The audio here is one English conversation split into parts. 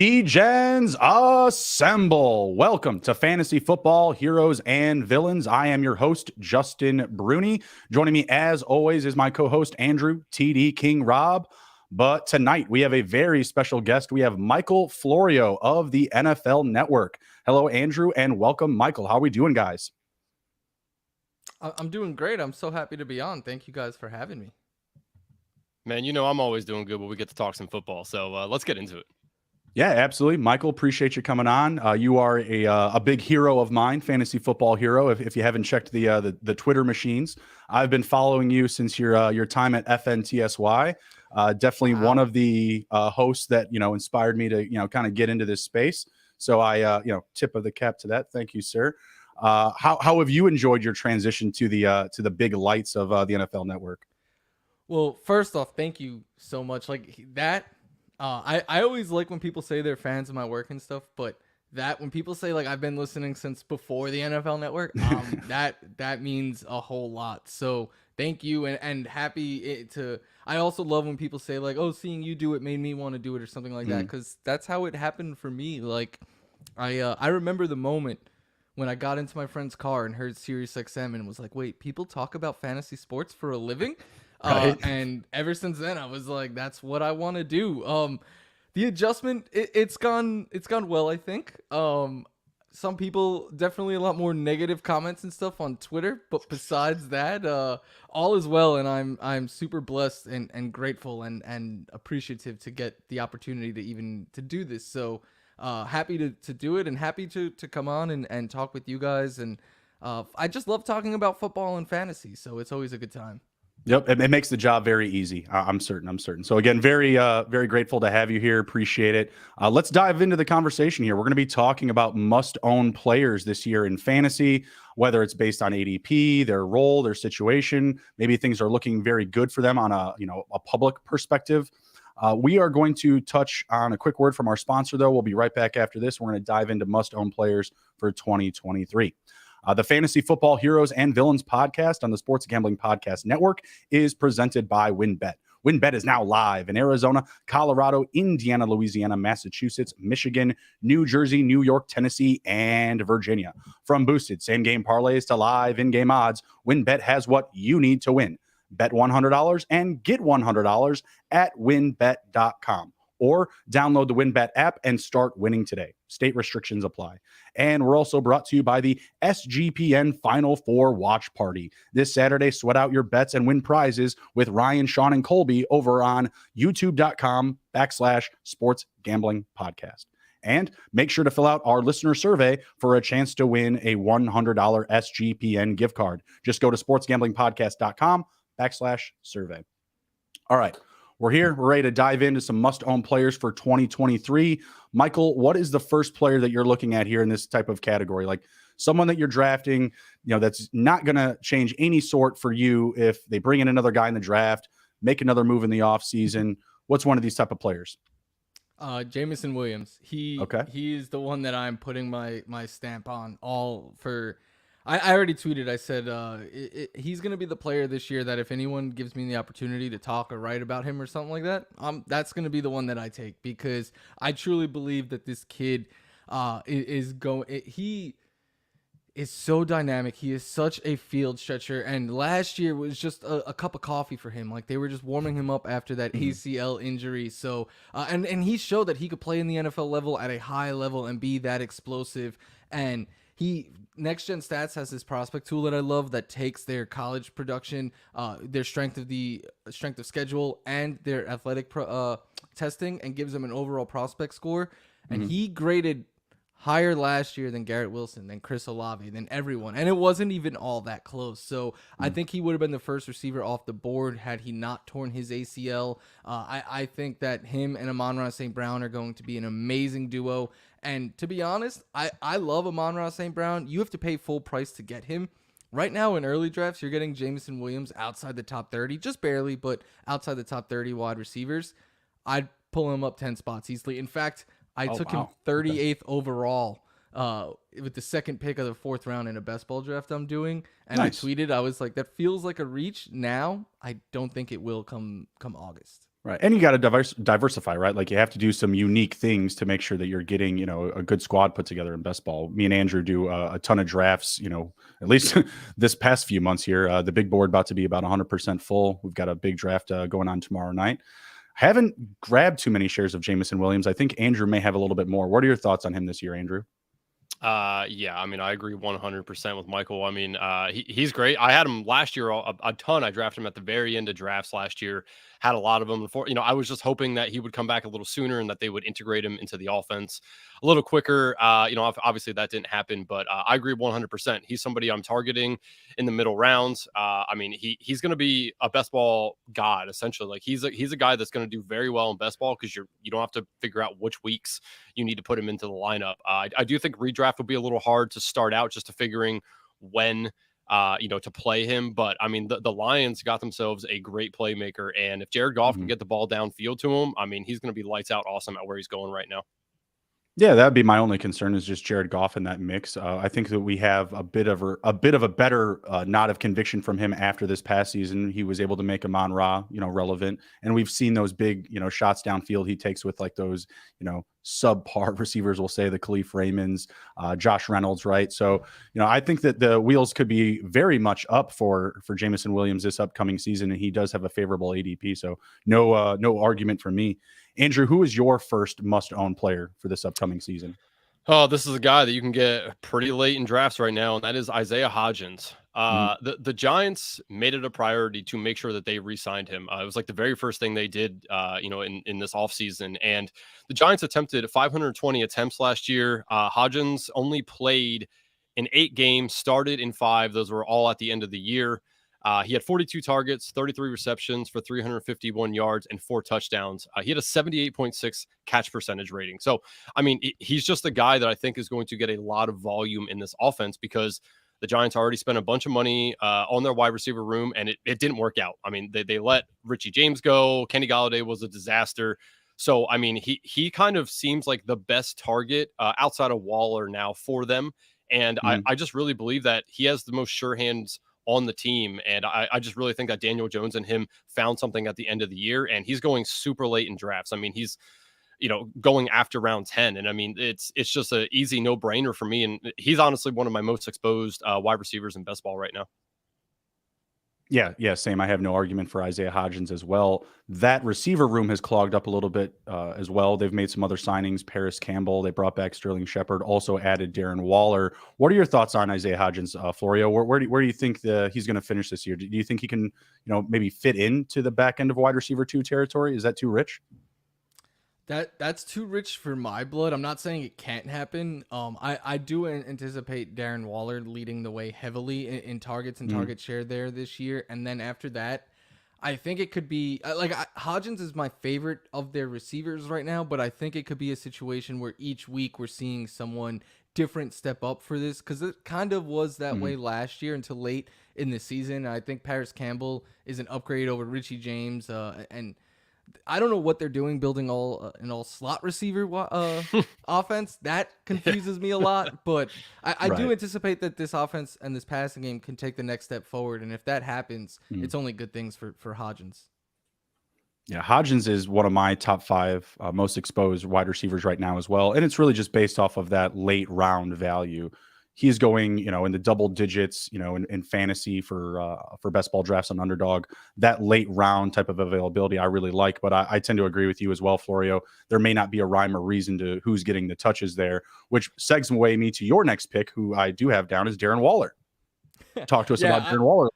Degens assemble. Welcome to Fantasy Football Heroes and Villains. I am your host, Justin Bruni. Joining me, as always, is my co-host, Andrew TD King Rob. But tonight, we have a very special guest. We have Michael Florio of the NFL Network. Hello, Andrew, and welcome, Michael. How are we doing, guys? I'm doing great. I'm so happy to be on. Thank you guys for having me. Man, you know I'm always doing good when we get to talk some football, so let's get into it. Yeah, absolutely. Michael, appreciate you coming on. You are a big hero of mine, fantasy football hero. If you haven't checked the Twitter machines, I've been following you since your time at FNTSY. Definitely one of the hosts that inspired me to kind of get into this space. So I tip of the cap to that. Thank you, sir. How have you enjoyed your transition to the big lights of the NFL Network? Well, first off, thank you so much. Like that. I always like when people say they're fans of my work and stuff, but when people say like I've been listening since before the NFL Network, that means a whole lot. So thank you and happy to. I also love when people say like, oh, seeing you do it made me want to do it or something like that, because that's how it happened for me. Like I remember the moment when I got into my friend's car and heard Sirius XM and was like, wait, people talk about fantasy sports for a living? Right. And ever since then, I was like, that's what I want to do. The adjustment, it's gone well, I think. Some people definitely a lot more negative comments and stuff on Twitter, but besides that, all is well, and I'm super blessed and grateful and appreciative to get the opportunity to do this. So happy to do it, and happy to come on and talk with you guys. And I just love talking about football and fantasy, so it's always a good time. Yep, it makes the job very easy. I'm certain. So again, very grateful to have you here. Appreciate it. Let's dive into the conversation here. We're going to be talking about must-own players this year in fantasy, whether it's based on ADP, their role, their situation. Maybe things are looking very good for them on a public perspective. We are going to touch on a quick word from our sponsor, though. We'll be right back after this. We're going to dive into must-own players for 2023. The Fantasy Football Heroes and Villains podcast on the Sports Gambling Podcast Network is presented by WynnBET. WynnBET is now live in Arizona, Colorado, Indiana, Louisiana, Massachusetts, Michigan, New Jersey, New York, Tennessee, and Virginia. From boosted same-game parlays to live in-game odds, WynnBET has what you need to win. Bet $100 and get $100 at wynnbet.com. Or download the WynnBET app and start winning today. State restrictions apply. And we're also brought to you by the SGPN Final Four Watch Party. This Saturday, sweat out your bets and win prizes with Ryan, Sean, and Colby over on youtube.com/sports gambling podcast. And make sure to fill out our listener survey for a chance to win a $100 SGPN gift card. Just go to sportsgamblingpodcast.com/survey. All right. We're here. We're ready to dive into some must-own players for 2023. Michael, what is the first player that you're looking at here in this type of category? Like someone that you're drafting, that's not going to change any sort for you if they bring in another guy in the draft, make another move in the offseason. What's one of these type of players? Jameson Williams. He is the one that I'm putting my stamp on all for. I already tweeted. I said he's going to be the player this year that if anyone gives me the opportunity to talk or write about him or something like that, that's going to be the one that I take, because I truly believe that this kid he is so dynamic. He is such a field stretcher, and last year was just a cup of coffee for him. Like they were just warming him up after that ACL injury. So and he showed that he could play in the NFL level at a high level and be that explosive. And Next Gen Stats has this prospect tool that I love that takes their college production, their strength of schedule, and their athletic testing, and gives them an overall prospect score. And he graded higher last year than Garrett Wilson, than Chris Olave, than everyone. And it wasn't even all that close. So I think he would have been the first receiver off the board had he not torn his ACL. I think that him and Amon-Ra St. Brown are going to be an amazing duo. And to be honest, I love Amon-Ra St. Brown. You have to pay full price to get him. Right now in early drafts, you're getting Jameson Williams outside the top 30, just barely, but outside the top 30 wide receivers. I'd pull him up 10 spots easily. In fact, I took him 38th overall with the second pick of the fourth round in a best ball draft I'm doing. And Nice. I tweeted, I was like, that feels like a reach now. I don't think it will come August. Right. And you got to diversify, right? Like you have to do some unique things to make sure that you're getting, a good squad put together in best ball. Me and Andrew do a ton of drafts, at least this past few months here. The big board about to be about 100% full. We've got a big draft going on tomorrow night. Haven't grabbed too many shares of Jameson Williams. I think Andrew may have a little bit more. What are your thoughts on him this year, Andrew? Yeah, I mean, I agree 100% with Michael. I mean, he's great. I had him last year a ton. I drafted him at the very end of drafts last year. Had a lot of them. I was just hoping that he would come back a little sooner and that they would integrate him into the offense a little quicker. Obviously that didn't happen, but I agree 100%. He's somebody I'm targeting in the middle rounds. I mean, he's going to be a best ball god essentially. Like he's a guy that's going to do very well in best ball because you don't have to figure out which weeks you need to put him into the lineup. I do think redraft will be a little hard to start out just to figuring when to play him. But I mean, the Lions got themselves a great playmaker, and if Jared Goff can get the ball downfield to him, I mean, he's going to be lights out awesome at where he's going right now. Yeah, that'd be my only concern is just Jared Goff in that mix. I think that we have a bit of a better nod of conviction from him after this past season. He was able to make Amon-Ra, relevant, and we've seen those big, shots downfield he takes with like those, subpar receivers. We'll say the Khalif Raymonds, Josh Reynolds, right? So, I think that the wheels could be very much up for Jameson Williams this upcoming season, and he does have a favorable ADP. So no argument for me. Andrew, who is your first must-own player for this upcoming season? Oh, this is a guy that you can get pretty late in drafts right now, and that is Isaiah Hodgins. The Giants made it a priority to make sure that they re-signed him. It was like the very first thing they did, in this offseason. And the Giants attempted 520 attempts last year. Hodgins only played in 8 games, started in 5. Those were all at the end of the year. He had 42 targets, 33 receptions for 351 yards and 4 touchdowns. He had a 78.6 catch percentage rating. So, I mean, he's just a guy that I think is going to get a lot of volume in this offense because the Giants already spent a bunch of money on their wide receiver room, and it didn't work out. I mean, they let Richie James go. Kenny Golladay was a disaster. So, I mean, he kind of seems like the best target outside of Waller now for them. And I just really believe that he has the most sure hands on the team. And I just really think that Daniel Jones and him found something at the end of the year, and he's going super late in drafts. I mean, he's, going after round 10. And I mean, it's just an easy no brainer for me. And he's honestly one of my most exposed wide receivers in best ball right now. Yeah, same. I have no argument for Isaiah Hodgins as well. That receiver room has clogged up a little bit as well. They've made some other signings. Paris Campbell, they brought back Sterling Shepard, also added Darren Waller. What are your thoughts on Isaiah Hodgins, Florio? Where do you think he's going to finish this year? Do you think he can, maybe fit into the back end of wide receiver 2 territory? Is that too rich? That's too rich for my blood. I'm not saying it can't happen. I do anticipate Darren Waller leading the way heavily in targets and target share there this year. And then after that, I think it could be Hodgins is my favorite of their receivers right now, but I think it could be a situation where each week we're seeing someone different step up for this because it kind of was that way last year until late in the season. I think Paris Campbell is an upgrade over Richie James, and I don't know what they're doing building an all slot receiver offense. That confuses me a lot, but I do anticipate that this offense and this passing game can take the next step forward. And if that happens, it's only good things for Hodgins. Yeah, Hodgins is one of my top 5 most exposed wide receivers right now as well. And it's really just based off of that late round value. He's going, in the double digits, in fantasy for best ball drafts on Underdog. That late round type of availability I really like, but I tend to agree with you as well, Florio. There may not be a rhyme or reason to who's getting the touches there, which segues away me to your next pick, who I do have down is Darren Waller. Talk to us about Darren Waller.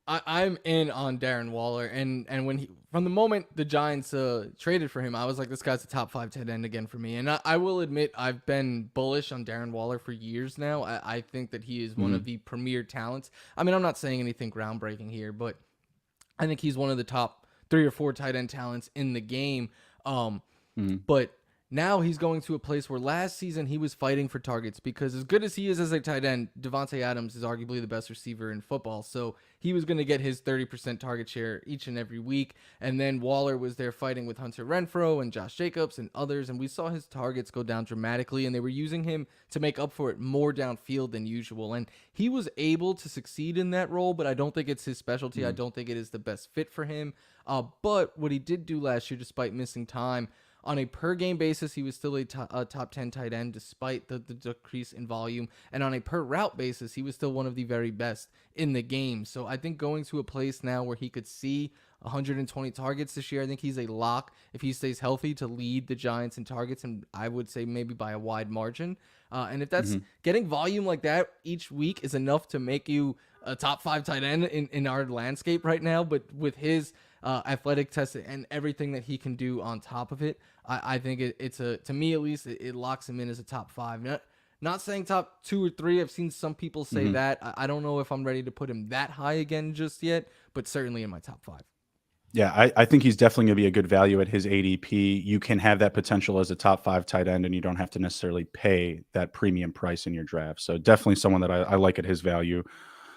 I'm in on Darren Waller, and when from the moment the Giants traded for him, I was like, this guy's a top 5 tight end again for me. And I will admit, I've been bullish on Darren Waller for years now. I think that he is one of the premier talents. I mean, I'm not saying anything groundbreaking here, but I think he's one of the top 3 or 4 tight end talents in the game. But Now he's going to a place where last season he was fighting for targets, because as good as he is as a tight end, Devontae Adams is arguably the best receiver in football. So he was going to get his 30% target share each and every week. And then Waller was there fighting with Hunter Renfrow and Josh Jacobs and others. And we saw his targets go down dramatically, and they were using him to make up for it more downfield than usual. And he was able to succeed in that role, but I don't think it's his specialty. I don't think it is the best fit for him. But what he did do last year, despite missing time, on a per game basis, he was still a top 10 tight end despite the decrease in volume. And on a per route basis, he was still one of the very best in the game. So I think going to a place now where he could see 120 targets this year, I think he's a lock if he stays healthy to lead the Giants in targets, and I would say maybe by a wide margin. And if that's getting volume like that each week is enough to make you a top 5 tight end in our landscape right now, but with his athletic test and everything that he can do on top of it, I think it's to me at least, it locks him in as a top 5. Not saying top 2 or 3. I've seen some people say that. I don't know if I'm ready to put him that high again just yet, but certainly in my top 5. Yeah, I think he's definitely going to be a good value at his ADP. You can have that potential as a top 5 tight end, and you don't have to necessarily pay that premium price in your draft. So definitely someone that I like at his value.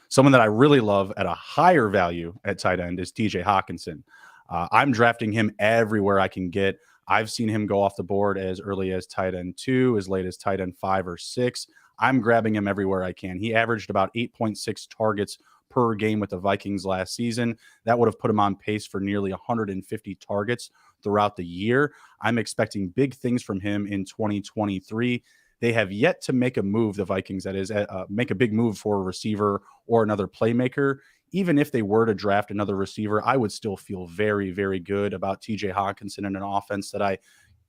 Someone that I really love at a higher value at tight end is TJ Hawkinson. I'm drafting him everywhere I can get. I've seen him go off the board as early as tight end 2, as late as tight end 5 or 6. I'm grabbing him everywhere I can. He averaged about 8.6 targets per game with the Vikings last season. That would have put him on pace for nearly 150 targets throughout the year. I'm expecting big things from him in 2023. They have yet to make a move, the Vikings, that is, make a big move for a receiver or another playmaker. Even if they were to draft another receiver, I would still feel very, very good about TJ Hawkinson in an offense that I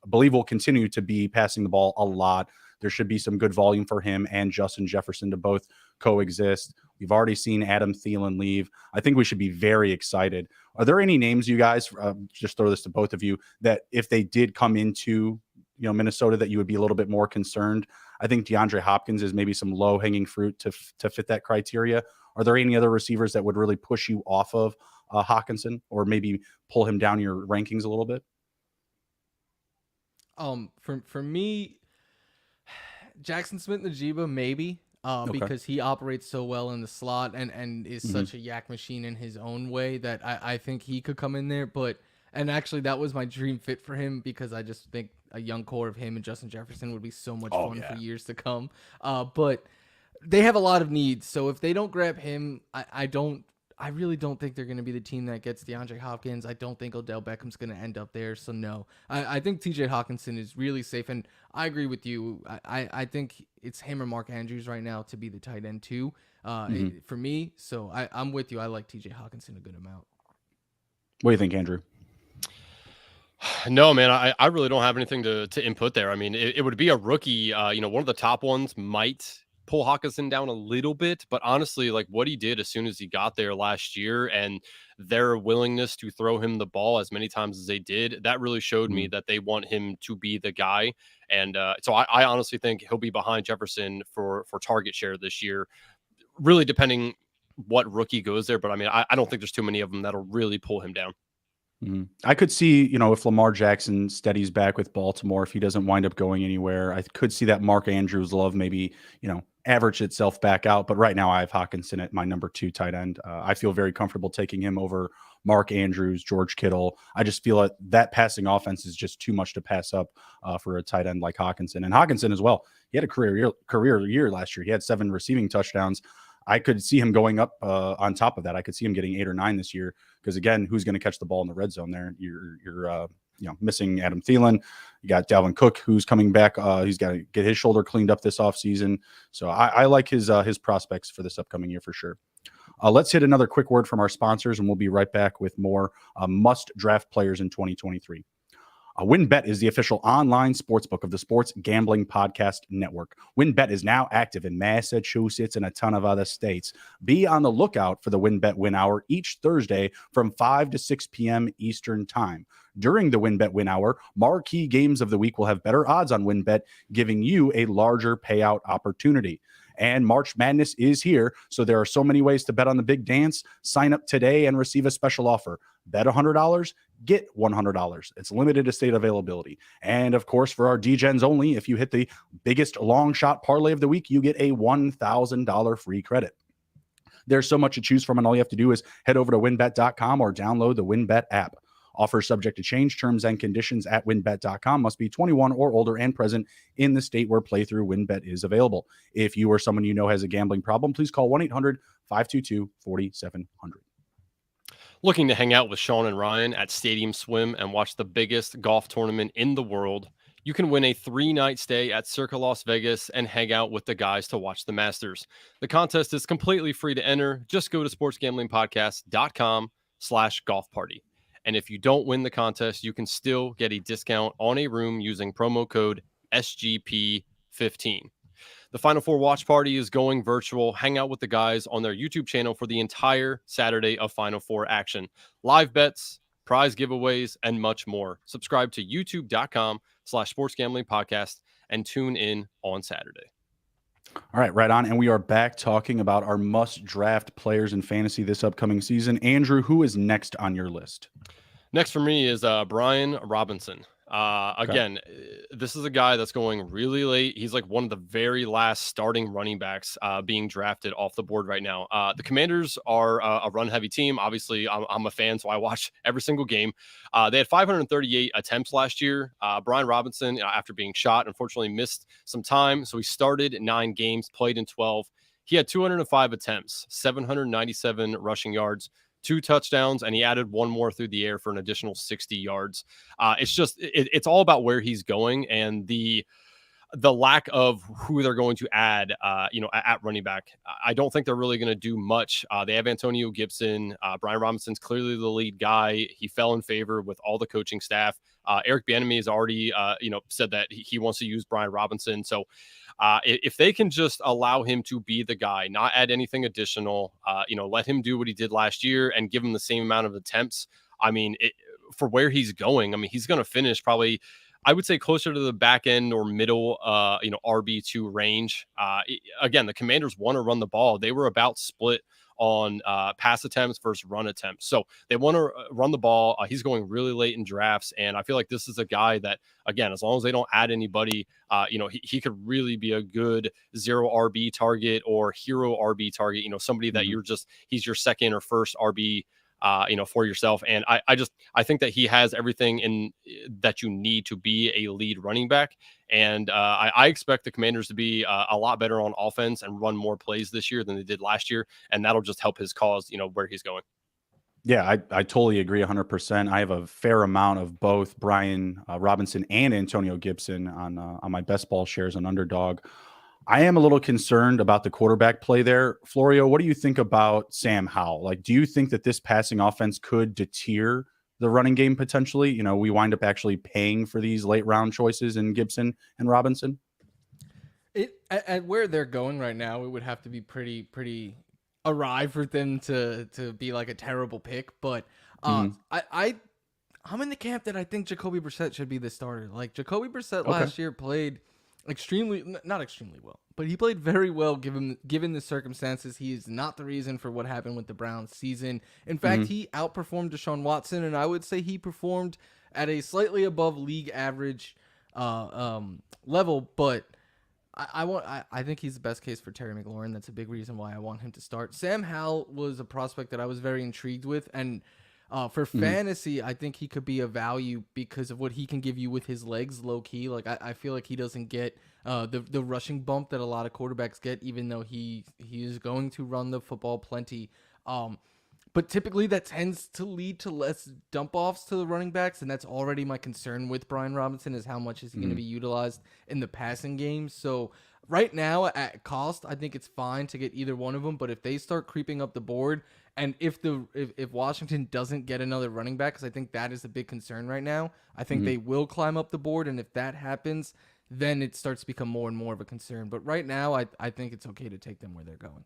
believe will continue to be passing the ball a lot. There should be some good volume for him and Justin Jefferson to both coexist. We've already seen Adam Thielen leave. I think we should be very excited. Are there any names, you guys, just throw this to both of you, that if they did come into Minnesota, that you would be a little bit more concerned? I think DeAndre Hopkins is maybe some low-hanging fruit to fit that criteria. Are there any other receivers that would really push you off of Hawkinson, or maybe pull him down your rankings a little bit? For me, Jackson Smith-Njigba maybe, because he operates so well in the slot and is such a yak machine in his own way that I think he could come in there. And actually, that was my dream fit for him, because I just think a young core of him and Justin Jefferson would be so much fun for years to come. But they have a lot of needs, so if they don't grab him, I really don't think they're going to be the team that gets DeAndre Hopkins. I don't think Odell Beckham's going to end up there, so no. I think TJ Hawkinson is really safe, and I agree with you. I think it's him or Mark Andrews right now to be the tight end 2 for me, so I'm with you. I like TJ Hawkinson a good amount. What do you think, Andrew? No, man, I really don't have anything to input there. I mean, it would be a rookie. One of the top ones might pull Hawkinson down a little bit, but honestly, like what he did as soon as he got there last year and their willingness to throw him the ball as many times as they did, that really showed me that they want him to be the guy. And so I honestly think he'll be behind Jefferson for target share this year, really depending what rookie goes there. But I mean, I don't think there's too many of them that'll really pull him down. I could see, if Lamar Jackson steadies back with Baltimore, if he doesn't wind up going anywhere, I could see that Mark Andrews love maybe, average itself back out. But right now I have Hawkinson at my number 2 tight end. I feel very comfortable taking him over Mark Andrews, George Kittle. I just feel like that passing offense is just too much to pass up for a tight end like Hawkinson. And Hawkinson as well. He had a career year last year. He had 7 receiving touchdowns. I could see him going up on top of that. I could see him getting 8 or 9 this year, because again, who's going to catch the ball in the red zone there? You're missing Adam Thielen. You got Dalvin Cook, who's coming back. He's got to get his shoulder cleaned up this offseason. So I like his prospects for this upcoming year for sure. Let's hit another quick word from our sponsors, and we'll be right back with more must draft players in 2023. WynnBET is the official online sportsbook of the Sports Gambling Podcast Network. WynnBET is now active in Massachusetts and a ton of other states. Be on the lookout for the WynnBET Win Hour each Thursday from 5 to 6 p.m. Eastern Time. During the WynnBET Win Hour, marquee games of the week will have better odds on WynnBET, giving you a larger payout opportunity. And March Madness is here. So there are so many ways to bet on the big dance. Sign up today and receive a special offer. Bet $100, get $100. It's limited to state availability. And of course, for our DGens only, if you hit the biggest long shot parlay of the week, you get a $1,000 free credit. There's so much to choose from, and all you have to do is head over to winbet.com or download the WinBet app. Offer subject to change. Terms and conditions at winbet.com. Must be 21 or older and present in the state where playthrough WinBet is available. If you or someone you know has a gambling problem, please call 1-800-522-4700. Looking to hang out with Sean and Ryan at Stadium Swim and watch the biggest golf tournament in the world? You can win a 3-night stay at Circa Las Vegas and hang out with the guys to watch the Masters. The contest is completely free to enter. Just go to sportsgamblingpodcast.com/golf party. And if you don't win the contest, you can still get a discount on a room using promo code SGP15. The Final Four watch party is going virtual. Hang out with the guys on their YouTube channel for the entire Saturday of Final Four action. Live bets, prize giveaways, and much more. Subscribe to youtube.com/sportsgamblingpodcast and tune in on Saturday. All right, right on. And we are back talking about our must draft players in fantasy this upcoming season. Andrew, who is next on your list? Next for me is Brian Robinson. Again, this is a guy that's going really late. He's like one of the very last starting running backs being drafted off the board right now. The Commanders are a run-heavy team. Obviously, I'm a fan, so I watch every single game. They had 538 attempts last year. Brian Robinson, after being shot, unfortunately missed some time. So he started 9 games, played in 12. He had 205 attempts, 797 rushing yards, 2 touchdowns, and he added 1 more through the air for an additional 60 yards. It's all about where he's going and the lack of who they're going to add, at running back. I don't think they're really going to do much. They have Antonio Gibson. Brian Robinson's clearly the lead guy. He fell in favor with all the coaching staff. Eric Bieniemy has already, said that he wants to use Brian Robinson. So if they can just allow him to be the guy, not add anything additional, let him do what he did last year and give him the same amount of attempts. I mean, for where he's going, he's going to finish probably, I would say, closer to the back end or middle, RB2 range. Again, the Commanders want to run the ball. They were about split on pass attempts versus run attempts. So they want to run the ball. He's going really late in drafts. And I feel like this is a guy that, again, as long as they don't add anybody, he could really be a good 0 RB target or hero RB target, somebody that he's your second or first RB for yourself. And I think that he has everything in that you need to be a lead running back. And I expect the Commanders to be a lot better on offense and run more plays this year than they did last year. And that'll just help his cause, where he's going. Yeah, I totally agree 100%. I have a fair amount of both Brian Robinson and Antonio Gibson on my best ball shares on Underdog. I am a little concerned about the quarterback play there. Florio, what do you think about Sam Howell? Like, do you think that this passing offense could deter the running game potentially? We wind up actually paying for these late round choices in Gibson and Robinson. At where they're going right now, it would have to be pretty awry for them to be like a terrible pick. But I'm in the camp that I think Jacoby Brissett should be the starter. Like, Jacoby Brissett last year played not extremely well, but he played very well given the circumstances. He is not the reason for what happened with the Browns season. In fact, he outperformed Deshaun Watson, and I would say he performed at a slightly above league average level. But I think he's the best case for Terry McLaurin. That's a big reason why I want him to start. Sam Howell was a prospect that I was very intrigued with, and for fantasy, I think he could be a value because of what he can give you with his legs, low key. Like, I feel like he doesn't get the rushing bump that a lot of quarterbacks get, even though he is going to run the football plenty. But typically that tends to lead to less dump offs to the running backs, and that's already my concern with Brian Robinson is how much is he going to be utilized in the passing game. So right now at cost, I think it's fine to get either one of them. But if they start creeping up the board, and if Washington doesn't get another running back, because I think that is a big concern right now, I think they will climb up the board. And if that happens, then it starts to become more and more of a concern. But right now, I think it's okay to take them where they're going.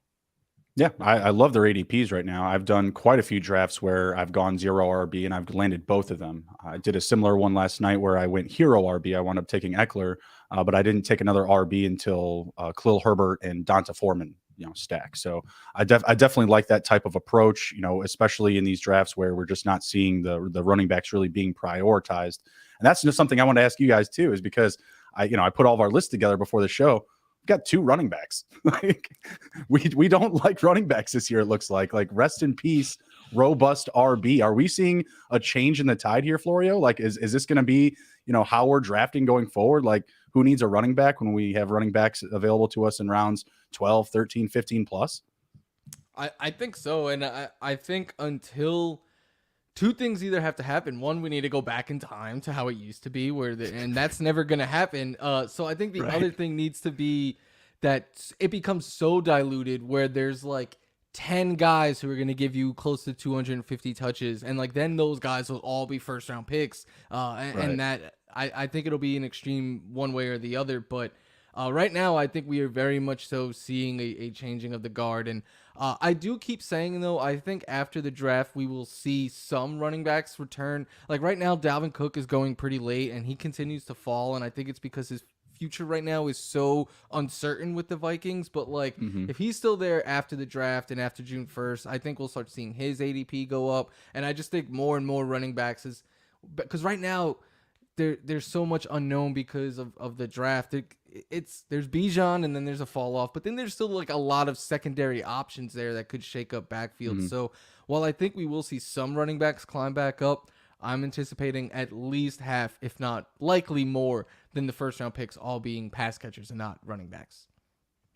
Yeah, I love their ADPs right now. I've done quite a few drafts where I've gone 0 RB and I've landed both of them. I did a similar one last night where I went hero RB. I wound up taking Eckler, but I didn't take another RB until Khalil Herbert and Donta Foreman, stack. So I definitely like that type of approach, especially in these drafts where we're just not seeing the running backs really being prioritized. And that's just something I want to ask you guys too, is because I put all of our lists together before the show. We've got 2 running backs. Like we don't like running backs this year. It looks like rest in peace, robust RB. Are we seeing a change in the tide here, Florio? Like, is this going to be, how we're drafting going forward? Like, who needs a running back when we have running backs available to us in rounds 12, 13, 15 plus? I think so. And I think until 2 things either have to happen. One, we need to go back in time to how it used to be, and that's never going to happen. So I think the other thing needs to be that it becomes so diluted where there's like 10 guys who are going to give you close to 250 touches, and like then those guys will all be first round picks. And that I think it'll be an extreme one way or the other, but. Right now, I think we are very much so seeing a changing of the guard. And I do keep saying, though, I think after the draft, we will see some running backs return. Like right now, Dalvin Cook is going pretty late, and he continues to fall. And I think it's because his future right now is so uncertain with the Vikings. But like, if he's still there after the draft and after June 1st, I think we'll start seeing his ADP go up. And I just think more and more running backs because right now, there's so much unknown because of the draft. There's Bijan and then there's a fall off, but then there's still like a lot of secondary options there that could shake up backfield. So while I think we will see some running backs climb back up, I'm anticipating at least half, if not likely more than the first round picks all being pass catchers and not running backs.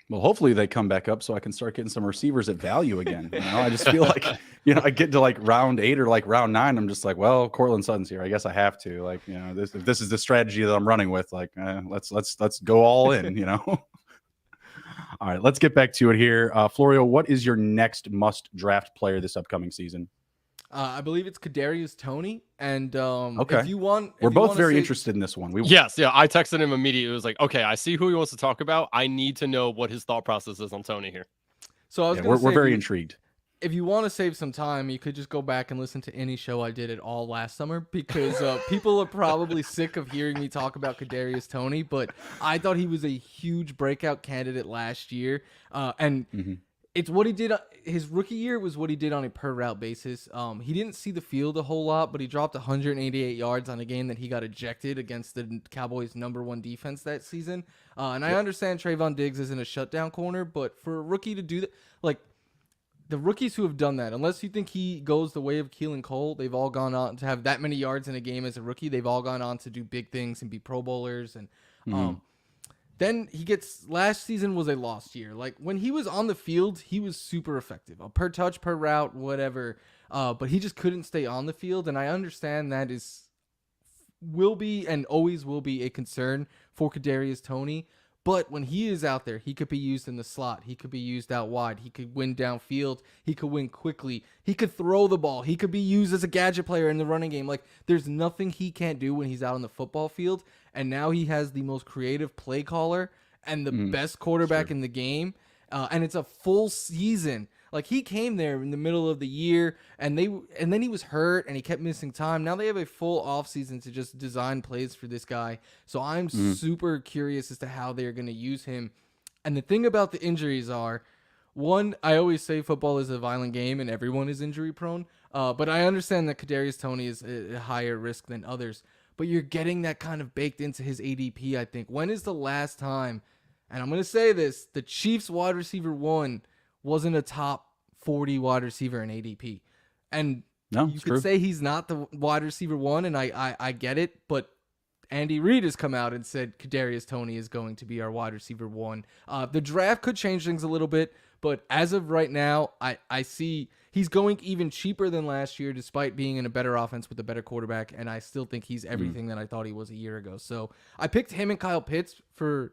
Well, hopefully they come back up so I can start getting some receivers at value again. I just feel like, I get to like round 8 or like round 9. I'm just like, well, Cortland Sutton's here. I guess I have to. Like, if this is the strategy that I'm running with, like, let's go all in. All right, let's get back to it here. Florio, what is your next must draft player this upcoming season? I believe it's Kadarius Toney, and okay. If you want, we're both very interested in this one. Yes, I texted him immediately. It was like, okay, I see who he wants to talk about. I need to know what his thought process is on Toney here. So I was we're very intrigued. If you want to save some time, you could just go back and listen to any show I did at all last summer, because people are probably sick of hearing me talk about Kadarius Toney. But I thought he was a huge breakout candidate last year, and. It's what he did. His rookie year was what he did on a per route basis. He didn't see the field a whole lot, but he dropped 188 yards on a game that he got ejected against the Cowboys' #1 defense that season. And I understand Trayvon Diggs isn't a shutdown corner, but for a rookie to do that, like the rookies who have done that, unless you think he goes the way of Keelan Cole, they've all gone on to have that many yards in a game as a rookie. They've all gone on to do big things and be Pro Bowlers. And then last season was a lost year. Like when he was on the field, he was super effective, per touch, per route, whatever. But he just couldn't stay on the field. And I understand that will be and always will be a concern for Kadarius Toney. But when he is out there, he could be used in the slot. He could be used out wide. He could win downfield. He could win quickly. He could throw the ball. He could be used as a gadget player in the running game. Like, there's nothing he can't do when he's out on the football field. And now he has the most creative play caller and the best quarterback in the game. And it's a full season. Like, he came there in the middle of the year, and then he was hurt, and he kept missing time. Now they have a full offseason to just design plays for this guy. So I'm super curious as to how they're going to use him. And the thing about the injuries are, one, I always say football is a violent game, and everyone is injury prone. But I understand that Kadarius Toney is a higher risk than others. But you're getting that kind of baked into his ADP, I think. When is the last time, and I'm going to say this, the Chiefs wide receiver 1 wasn't a top 40 wide receiver in ADP. And you could say he's not the wide receiver 1, and I get it, but Andy Reid has come out and said Kadarius Toney is going to be our wide receiver 1. The draft could change things a little bit, but as of right now, I see he's going even cheaper than last year despite being in a better offense with a better quarterback, and I still think he's everything that I thought he was a year ago. So I picked him and Kyle Pitts for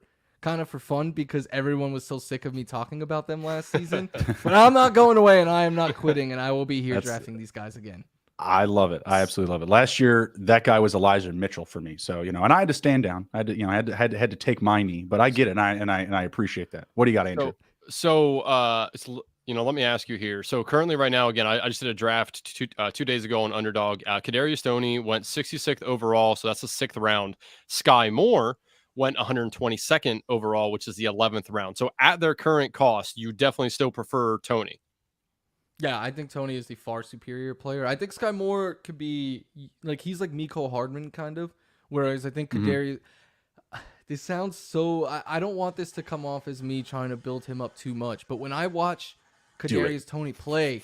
fun because everyone was so sick of me talking about them last season. But I'm not going away, and I am not quitting, and I will be here drafting these guys again. I love it. I absolutely love it. Last year, that guy was Elijah Mitchell for me. So, and I had to stand down. I had to take my knee, but I get it, and I appreciate that. What do you got, Andrew? So let me ask you here. So currently right now, again, I just did a draft 2 days ago on Underdog. Kadarius Toney went 66th overall, so that's the 6th round. Sky Moore went 122nd overall, which is the 11th round. So at their current cost, you definitely still prefer Toney. Yeah, I think Toney is the far superior player. I think Sky Moore could be like he's like Miko Hardman kind of, whereas I think Kadarius. This sounds so. I don't want this to come off as me trying to build him up too much, but when I watch Kadarius Toney play,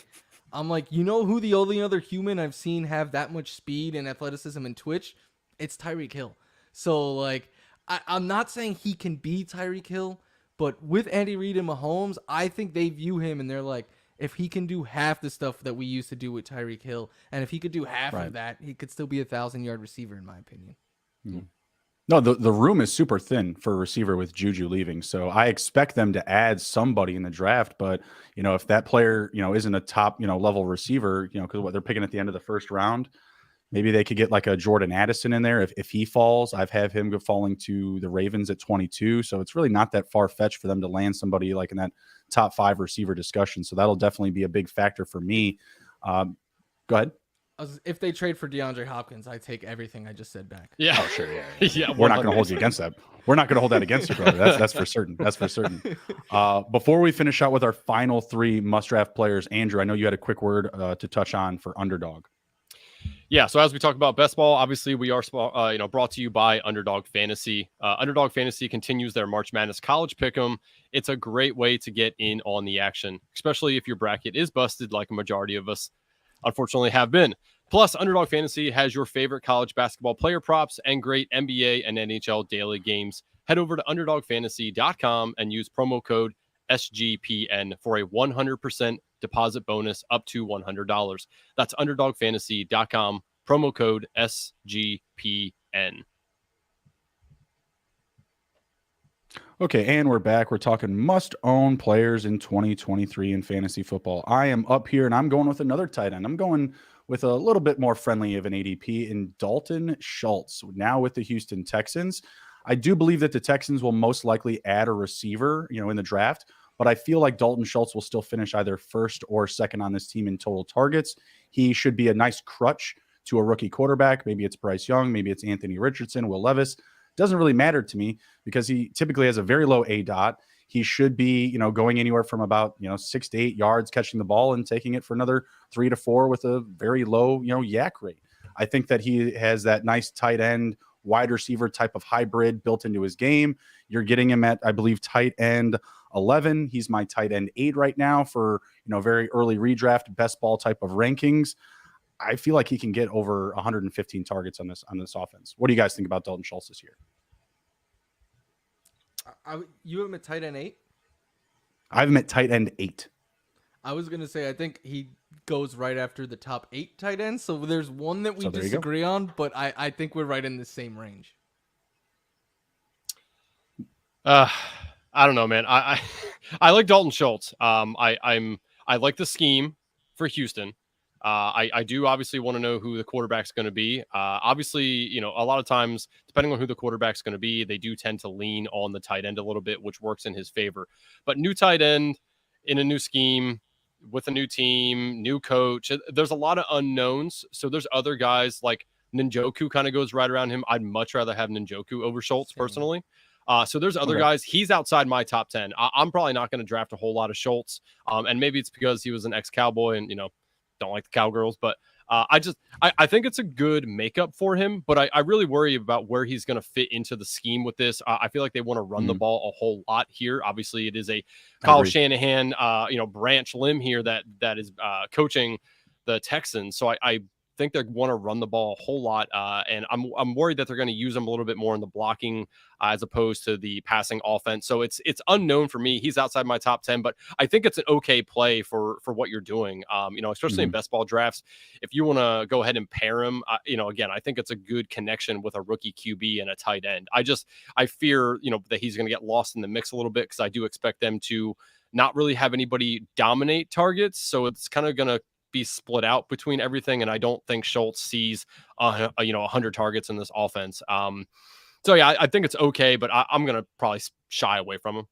I'm like, you know who the only other human I've seen have that much speed and athleticism and twitch? It's Tyreek Hill. So like, I'm not saying he can be Tyreek Hill, but with Andy Reid and Mahomes, I think they view him and they're like, if he can do half the stuff that we used to do with Tyreek Hill, and if he could do half of that, he could still be a 1,000-yard receiver, in my opinion. Mm-hmm. No, the room is super thin for a receiver with Juju leaving. So I expect them to add somebody in the draft. But, if that player, isn't a top, level receiver, because what they're picking at the end of the first round, maybe they could get like a Jordan Addison in there. If he falls, I've had him falling to the Ravens at 22. So it's really not that far fetched for them to land somebody like in that top 5 receiver discussion. So that'll definitely be a big factor for me. Go ahead. If they trade for DeAndre Hopkins, I take everything I just said back. Yeah. Oh, sure. Yeah. Yeah. We're not going to hold you against that. We're not going to hold that against you, brother. That's for certain. That's for certain. Before we finish out with our final 3 must-draft players, Andrew, I know you had a quick word to touch on for Underdog. Yeah, so as we talk about best ball, obviously we are brought to you by Underdog Fantasy. Underdog Fantasy continues their March Madness College Pick'em. It's a great way to get in on the action, especially if your bracket is busted like a majority of us unfortunately have been. Plus, Underdog Fantasy has your favorite college basketball player props and great NBA and NHL daily games. Head over to underdogfantasy.com and use promo code SGPN for a 100% deposit bonus up to $100. That's underdogfantasy.com, promo code SGPN. Okay, and we're back. We're talking must-own players in 2023 in fantasy football. I am up here, and I'm going with another tight end. I'm going with a little bit more friendly of an ADP in Dalton Schultz, now with the Houston Texans. I do believe that the Texans will most likely add a receiver, in the draft, but I feel like Dalton Schultz will still finish either first or second on this team in total targets. He should be a nice crutch to a rookie quarterback. Maybe it's Bryce Young, maybe it's Anthony Richardson, Will Levis. Doesn't really matter to me because he typically has a very low ADOT. He should be, going anywhere from about, 6 to 8 yards catching the ball and taking it for another 3 to 4 with a very low, yak rate. I think that he has that nice tight end, wide receiver type of hybrid built into his game. You're getting him at, I believe, tight end 11. He's my tight end 8 right now for, very early redraft, best ball type of rankings. I feel like he can get over 115 targets on this offense. What do you guys think about Dalton Schultz this year? You have him at tight end 8? I have him at tight end 8. I was going to say, I think he goes right after the top 8 tight ends. So there's one that we disagree on, but I think we're right in the same range. I don't know, man. I like Dalton Schultz. I like the scheme for Houston. I do obviously want to know who the quarterback's going to be. Obviously, a lot of times, depending on who the quarterback's going to be, they do tend to lean on the tight end a little bit, which works in his favor. But new tight end in a new scheme with a new team, new coach, there's a lot of unknowns. So there's other guys like Njoku kind of goes right around him. I'd much rather have Njoku over Schultz personally. So there's other guys. He's outside my top 10. I'm probably not going to draft a whole lot of Schultz. And maybe it's because he was an ex-Cowboy and, don't like the Cowgirls, but I think it's a good makeup for him, but I really worry about where he's going to fit into the scheme with this. I feel like they want to run the ball a whole lot here. Obviously it is a Kyle Shanahan, branch limb here that is coaching the Texans. So I think they want to run the ball a whole lot. And I'm worried that they're going to use him a little bit more in the blocking as opposed to the passing offense. So it's unknown for me. He's outside my top 10, but I think it's an okay play for what you're doing. Especially in best ball drafts, if you want to go ahead and pair him, again, I think it's a good connection with a rookie QB and a tight end. I fear, that he's going to get lost in the mix a little bit because I do expect them to not really have anybody dominate targets. So it's kind of going to be split out between everything, and I don't think Schultz sees 100 targets in this offense. So yeah, I think it's okay, but I'm gonna probably shy away from him.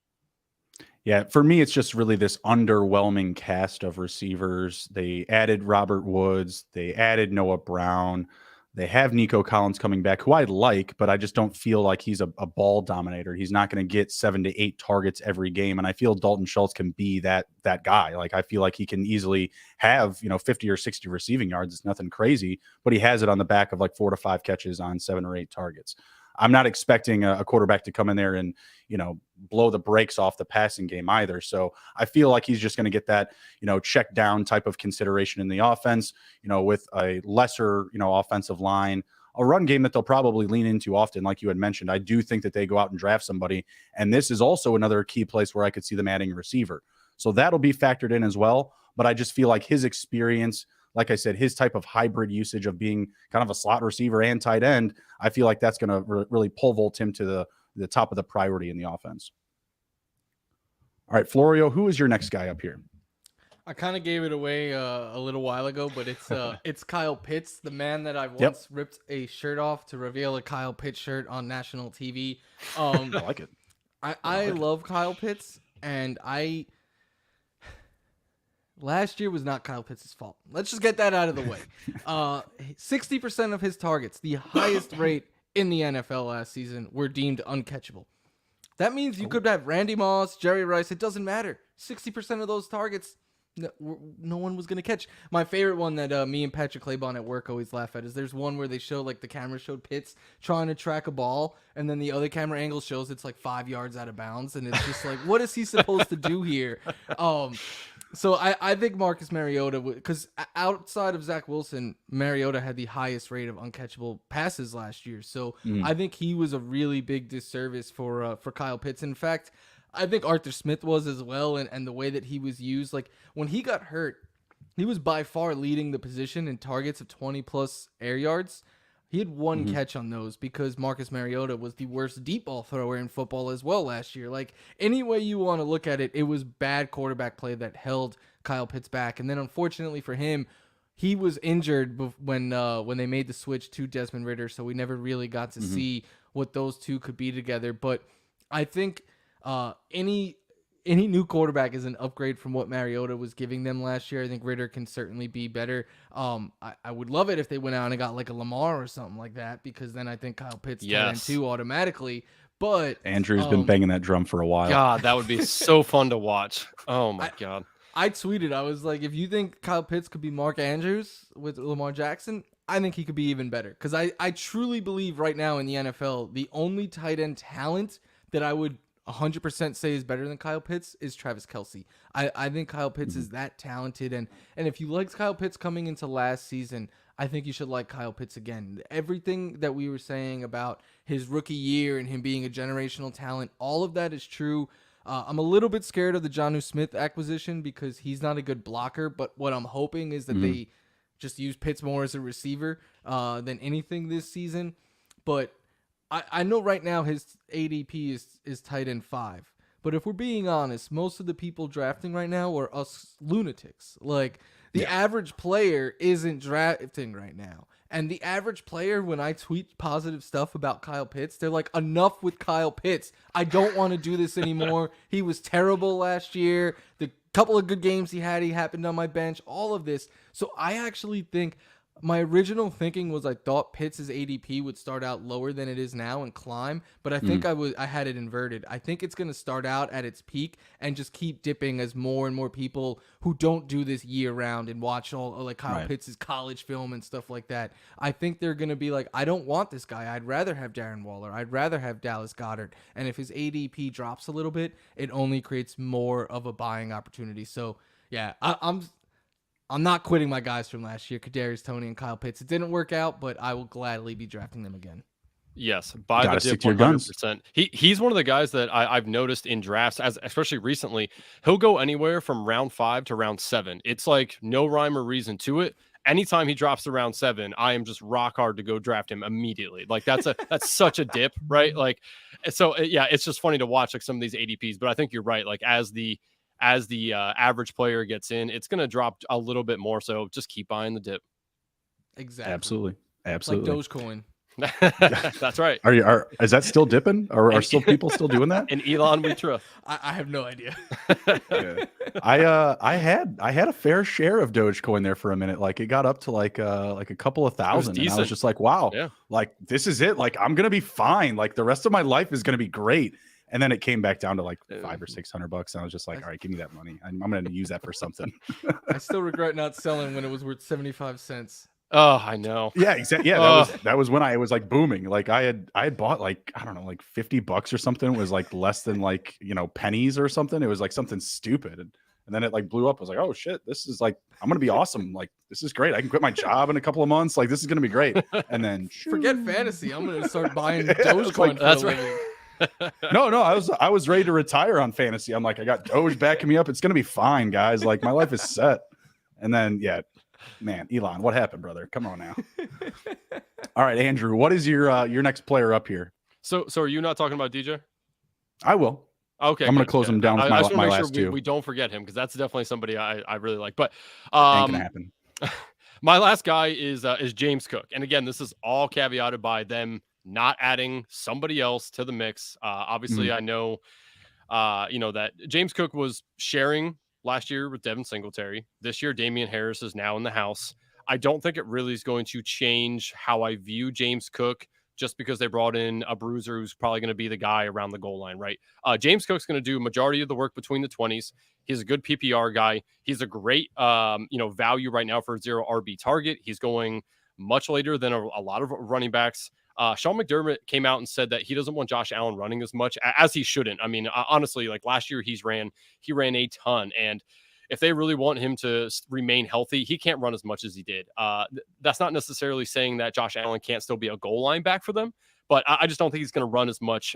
Yeah, for me, it's just really this underwhelming cast of receivers. They added Robert Woods, they added Noah Brown, they have Nico Collins coming back, who I like, but I just don't feel like he's a ball dominator. He's not going to get 7 to 8 targets every game, and I feel Dalton Schultz can be that guy. Like I feel like he can easily have 50 or 60 receiving yards. It's nothing crazy, but he has it on the back of like 4 to 5 catches on 7 or 8 targets. I'm not expecting a quarterback to come in there and blow the brakes off the passing game either. So I feel like he's just going to get that check down type of consideration in the offense. With a lesser offensive line, a run game that they'll probably lean into often, like you had mentioned. I do think that they go out and draft somebody, and this is also another key place where I could see them adding a receiver. So that'll be factored in as well. But I just feel like his experience, like I said, his type of hybrid usage of being kind of a slot receiver and tight end, I feel like that's going to really pole vault him to the top of the priority in the offense. All right, Florio, who is your next guy up here? I kind of gave it away a little while ago, but it's Kyle Pitts, the man that I once ripped a shirt off to reveal a Kyle Pitts shirt on national TV. I like it. I love Kyle Pitts, and last year was not Kyle Pitts' fault. Let's just get that out of the way. 60% of his targets, the highest rate in the NFL last season, were deemed uncatchable. That means you could have Randy Moss, Jerry Rice. It doesn't matter. 60% of those targets, no one was going to catch. My favorite one that me and Patrick Claybon at work always laugh at is there's one where they show, like, the camera showed Pitts trying to track a ball, and then the other camera angle shows it's like 5 yards out of bounds, and it's just like, what is he supposed to do here? So I think Marcus Mariota, because outside of Zach Wilson, Mariota had the highest rate of uncatchable passes last year. So I think he was a really big disservice for Kyle Pitts. In fact, I think Arthur Smith was as well, and the way that he was used. Like, when he got hurt, he was by far leading the position in targets of 20-plus air yards. He had one catch on those because Marcus Mariota was the worst deep ball thrower in football as well last year. Like, any way you want to look at it, it was bad quarterback play that held Kyle Pitts back. And then, unfortunately for him, he was injured when they made the switch to Desmond Ridder, so we never really got to see what those two could be together. But I think any new quarterback is an upgrade from what Mariota was giving them last year. I think Ridder can certainly be better. I would love it if they went out and got like a Lamar or something like that, because then I think Kyle Pitts tight end too automatically. But Andrew's been banging that drum for a while. God, that would be so fun to watch. Oh my God. I tweeted, I was like, if you think Kyle Pitts could be Mark Andrews with Lamar Jackson, I think he could be even better. Because I truly believe right now in the NFL, the only tight end talent that I would 100% say is better than Kyle Pitts is Travis Kelce. I think Kyle Pitts is that talented, and if you liked Kyle Pitts coming into last season, I think you should like Kyle Pitts again. Everything that we were saying about his rookie year and him being a generational talent, all of that is true. I'm a little bit scared of the Jonnu Smith acquisition because he's not a good blocker, but what I'm hoping is that they just use Pitts more as a receiver than anything this season. But I know right now his ADP is tight end 5. But if we're being honest, most of the people drafting right now are us lunatics. Like, the average player isn't drafting right now. And the average player, when I tweet positive stuff about Kyle Pitts, they're like, enough with Kyle Pitts. I don't want to do this anymore. He was terrible last year. The couple of good games he happened on my bench, all of this. So I actually think my original thinking was I thought Pitts' ADP would start out lower than it is now and climb, but I think I had it inverted. I think it's going to start out at its peak and just keep dipping as more and more people who don't do this year round and watch all like Kyle Pitts' college film and stuff like that. I think they're going to be like, I don't want this guy. I'd rather have Darren Waller. I'd rather have Dallas Goedert. And if his ADP drops a little bit, it only creates more of a buying opportunity. So yeah, I'm not quitting my guys from last year, Kadarius Toney and Kyle Pitts. It didn't work out, but I will gladly be drafting them again. Yes, buy the dip 100%. He's one of the guys that I've noticed in drafts, especially recently. He'll go anywhere from round 5 to round 7. It's like no rhyme or reason to it. Anytime he drops to round 7, I am just rock hard to go draft him immediately. Like that's such a dip, right? Like, so yeah, it's just funny to watch like some of these ADPs. But I think you're right. Like as the average player gets in, it's going to drop a little bit more. So just keep buying the dip. Exactly. Absolutely. Like Dogecoin. That's right. Is that still dipping? Are still people still doing that? And Elon we trust. I have no idea. Yeah. I had a fair share of Dogecoin there for a minute. Like it got up to like a couple of thousand, and I was decent. just like, wow, Yeah. like this is it. Like I'm gonna be fine. Like the rest of my life is gonna be great. And then it came back down to like $500 or $600, and I was just like, all right, give me that money. I'm gonna use that for something. I still regret not selling when it was worth 75 cents. Oh, I know. Yeah, exactly. Yeah, that was when I was like booming. Like I had bought like, I don't know, like $50 or something. It was like less than like, pennies or something. It was like something stupid. And then it like blew up. I was like, oh shit, this is like, I'm gonna be awesome. Like this is great. I can quit my job in a couple of months. Like this is gonna be great. And then forget fantasy. I'm gonna start buying Dogecoin. That's for a right. living. No, I was ready to retire on fantasy. I'm like, I got Doge backing me up. It's gonna be fine, guys. Like my life is set. And then man, Elon, what happened, brother? Come on now. All right, Andrew, what is your next player up here? So are you not talking about DJ? I will. Okay, I'm going to close him down with I just my want to make last sure two. we don't forget him because that's definitely somebody I really like. But Ain't gonna happen. my last guy is James Cook, and again, this is all caveated by them not adding somebody else to the mix. Obviously, I know, that James Cook was sharing last year with Devin Singletary. This year, Damian Harris is now in the house. I don't think it really is going to change how I view James Cook just because they brought in a bruiser who's probably going to be the guy around the goal line, right? James Cook's going to do majority of the work between the 20s. He's a good PPR guy. He's a great, value right now for a 0 RB target. He's going much later than a lot of running backs. Sean McDermott came out and said that he doesn't want Josh Allen running as much as he shouldn't. I mean, honestly, like last year he ran a ton, and if they really want him to remain healthy, he can't run as much as he did. That's not necessarily saying that Josh Allen can't still be a goal line back for them, but I just don't think he's going to run as much,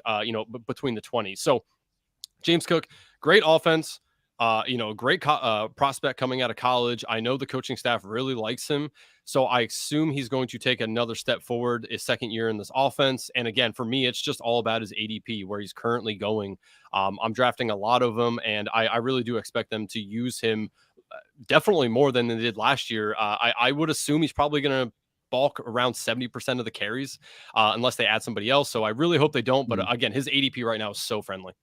between the 20s. So James Cook, great offense. Great prospect coming out of college. I know the coaching staff really likes him, so I assume he's going to take another step forward his second year in this offense. And again, for me, it's just all about his ADP, where he's currently going. I'm drafting a lot of them, and I really do expect them to use him definitely more than they did last year. I would assume he's probably going to bulk around 70% of the carries, unless they add somebody else. So I really hope they don't. But again, his ADP right now is so friendly.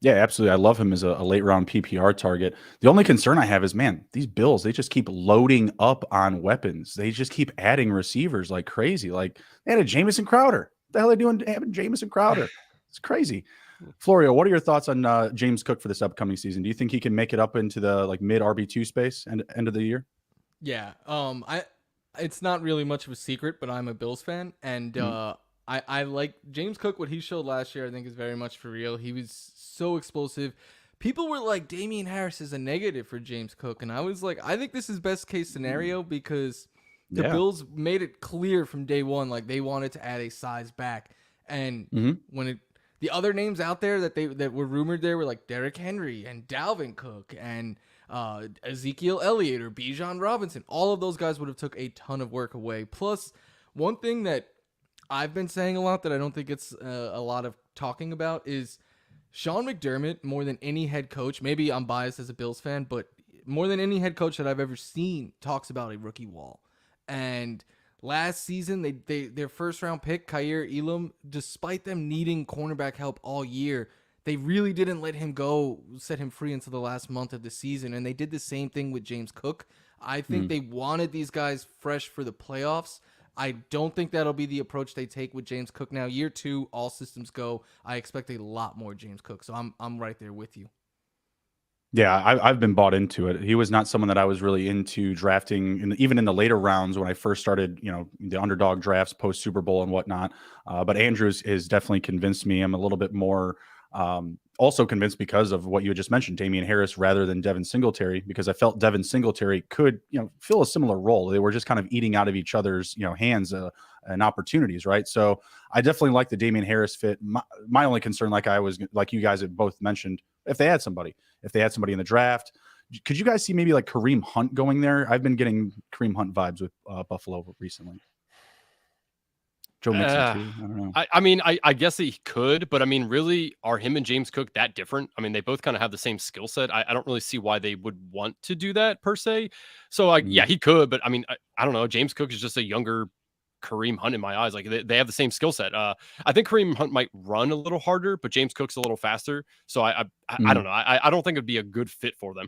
Yeah, absolutely. I love him as a late round PPR target. The only concern I have is, man, these Bills, they just keep loading up on weapons. They just keep adding receivers like crazy. Like they had a Jamison Crowder. What the hell are they doing having Jamison Crowder? It's crazy. Florio, what are your thoughts on James Cook for this upcoming season? Do you think he can make it up into the like mid RB2 space and end of the year? Yeah. It's not really much of a secret, but I'm a Bills fan, and I like James Cook. What he showed last year, I think, is very much for real. He was so explosive. People were like, Damian Harris is a negative for James Cook. And I was like, I think this is best case scenario because the Bills made it clear from day one, like they wanted to add a size back. And when the other names out there that were rumored there were like Derrick Henry and Dalvin Cook and Ezekiel Elliott or Bijan Robinson. All of those guys would have took a ton of work away. Plus, one thing that I've been saying a lot that I don't think it's a lot of talking about is Sean McDermott, more than any head coach, maybe I'm biased as a Bills fan, but more than any head coach that I've ever seen talks about a rookie wall. And last season, their first round pick, Khair Elam, despite them needing cornerback help all year, they really didn't let him go, set him free until the last month of the season. And they did the same thing with James Cook. I think they wanted these guys fresh for the playoffs. I don't think that'll be the approach they take with James Cook now. Year 2, all systems go. I expect a lot more James Cook, so I'm right there with you. Yeah, I've been bought into it. He was not someone that I was really into drafting, even in the later rounds when I first started, the underdog drafts post Super Bowl and whatnot. But Andrews has definitely convinced me. I'm a little bit more also convinced because of what you had just mentioned, Damian Harris rather than Devin Singletary, because I felt Devin Singletary could, fill a similar role. They were just kind of eating out of each other's, hands and opportunities, right? So I definitely like the Damian Harris fit. My only concern, like you guys have both mentioned, if they had somebody in the draft, could you guys see maybe like Kareem Hunt going there? I've been getting Kareem Hunt vibes with Buffalo recently. Joe Mixon too. I don't know. I guess he could, but I mean, really, are him and James Cook that different? I mean, they both kind of have the same skill set. I don't really see why they would want to do that per se. So, yeah, he could, but I mean, I don't know. James Cook is just a younger Kareem Hunt in my eyes. Like they have the same skill set. I think Kareem Hunt might run a little harder, but James Cook's a little faster. So I don't know. I don't think it'd be a good fit for them.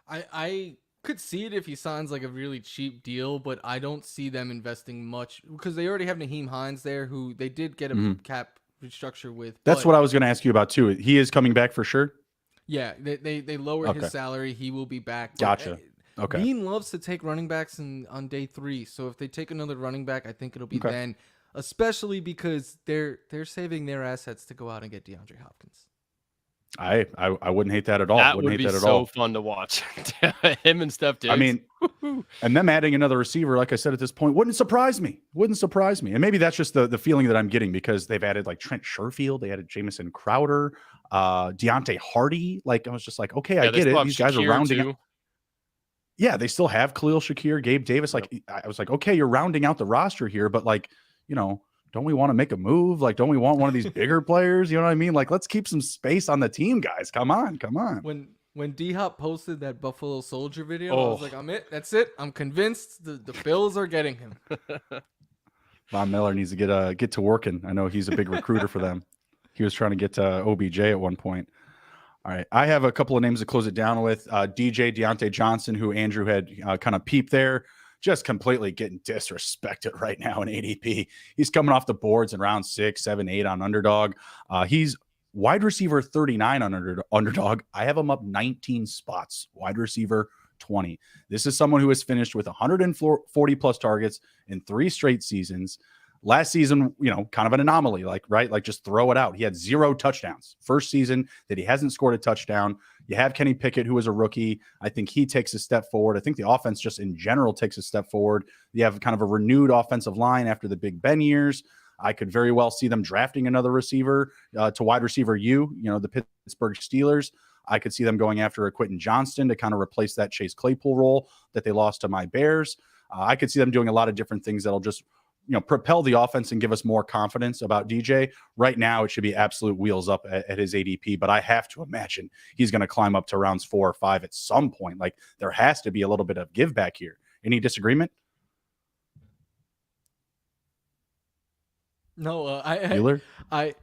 I could see it if he signs like a really cheap deal, but I don't see them investing much because they already have Naheem Hines there, who they did get a cap restructure with. That's what I was going to ask you about too. He is coming back for sure. Yeah, they lowered his salary. He will be back. Gotcha. Okay. Bean loves to take running backs on day 3, so if they take another running back, I think it'll be then, especially because they're saving their assets to go out and get DeAndre Hopkins. I wouldn't hate that at all. That wouldn't would hate be that at so all. fun to watch. Him and Steph Diggs. I mean, and them adding another receiver, like I said at this point, wouldn't surprise me. And maybe that's just the feeling that I'm getting because they've added like Trent Sherfield, they added Jamison Crowder, Deontay Hardy. Like I was just like, okay, I get it. These guys are rounding out. Yeah, they still have Khalil Shakir, Gabe Davis. Like I was like, okay, you're rounding out the roster here, but like, don't we want to make a move? Like, don't we want one of these bigger players? You know what I mean? Like, let's keep some space on the team, guys. Come on. When D-Hop posted that Buffalo Soldier video, I was like, that's it. I'm convinced the Bills are getting him. Von Miller needs to get to working. I know he's a big recruiter for them. He was trying to get to OBJ at one point. All right. I have a couple of names to close it down with. Deontay Johnson, who Andrew had kind of peeped there, just completely getting disrespected right now in ADP. He's coming off the boards in round 6, 7, 8 on Underdog. He's wide receiver 39 on Underdog. I have him up 19 spots. Wide receiver 20. This is someone who has finished with 140 plus targets in 3 straight seasons. Last season, kind of an anomaly, like just throw it out. He had 0 touchdowns. First season that he hasn't scored a touchdown. You have Kenny Pickett, who is a rookie. I think he takes a step forward. I think the offense just in general takes a step forward. You have kind of a renewed offensive line after the Big Ben years. I could very well see them drafting another receiver to wide receiver the Pittsburgh Steelers. I could see them going after a Quentin Johnston to kind of replace that Chase Claypool role that they lost to my Bears. I could see them doing a lot of different things that'll just propel the offense and give us more confidence about DJ. Right now, it should be absolute wheels up at his ADP, but I have to imagine he's going to climb up to rounds 4 or 5 at some point. Like there has to be a little bit of give back here. Any disagreement? No, I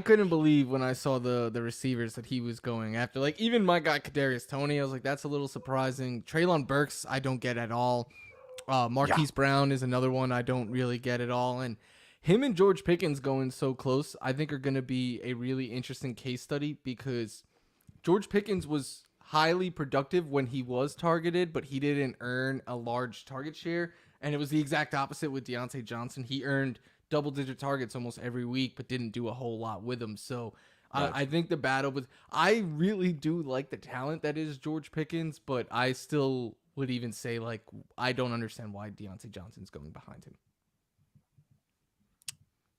couldn't believe when I saw the receivers that he was going after. Like even my guy Kadarius Toney, I was like, that's a little surprising. Treylon Burks, I don't get at all. Marquise Brown is another one I don't really get at all. And him and George Pickens going so close, I think are going to be a really interesting case study because George Pickens was highly productive when he was targeted, but he didn't earn a large target share. And it was the exact opposite with Deontay Johnson. He earned double-digit targets almost every week, but didn't do a whole lot with them. So I think the battle with – I really do like the talent that is George Pickens, but I still – would even say like I don't understand why Deontay Johnson's going behind him.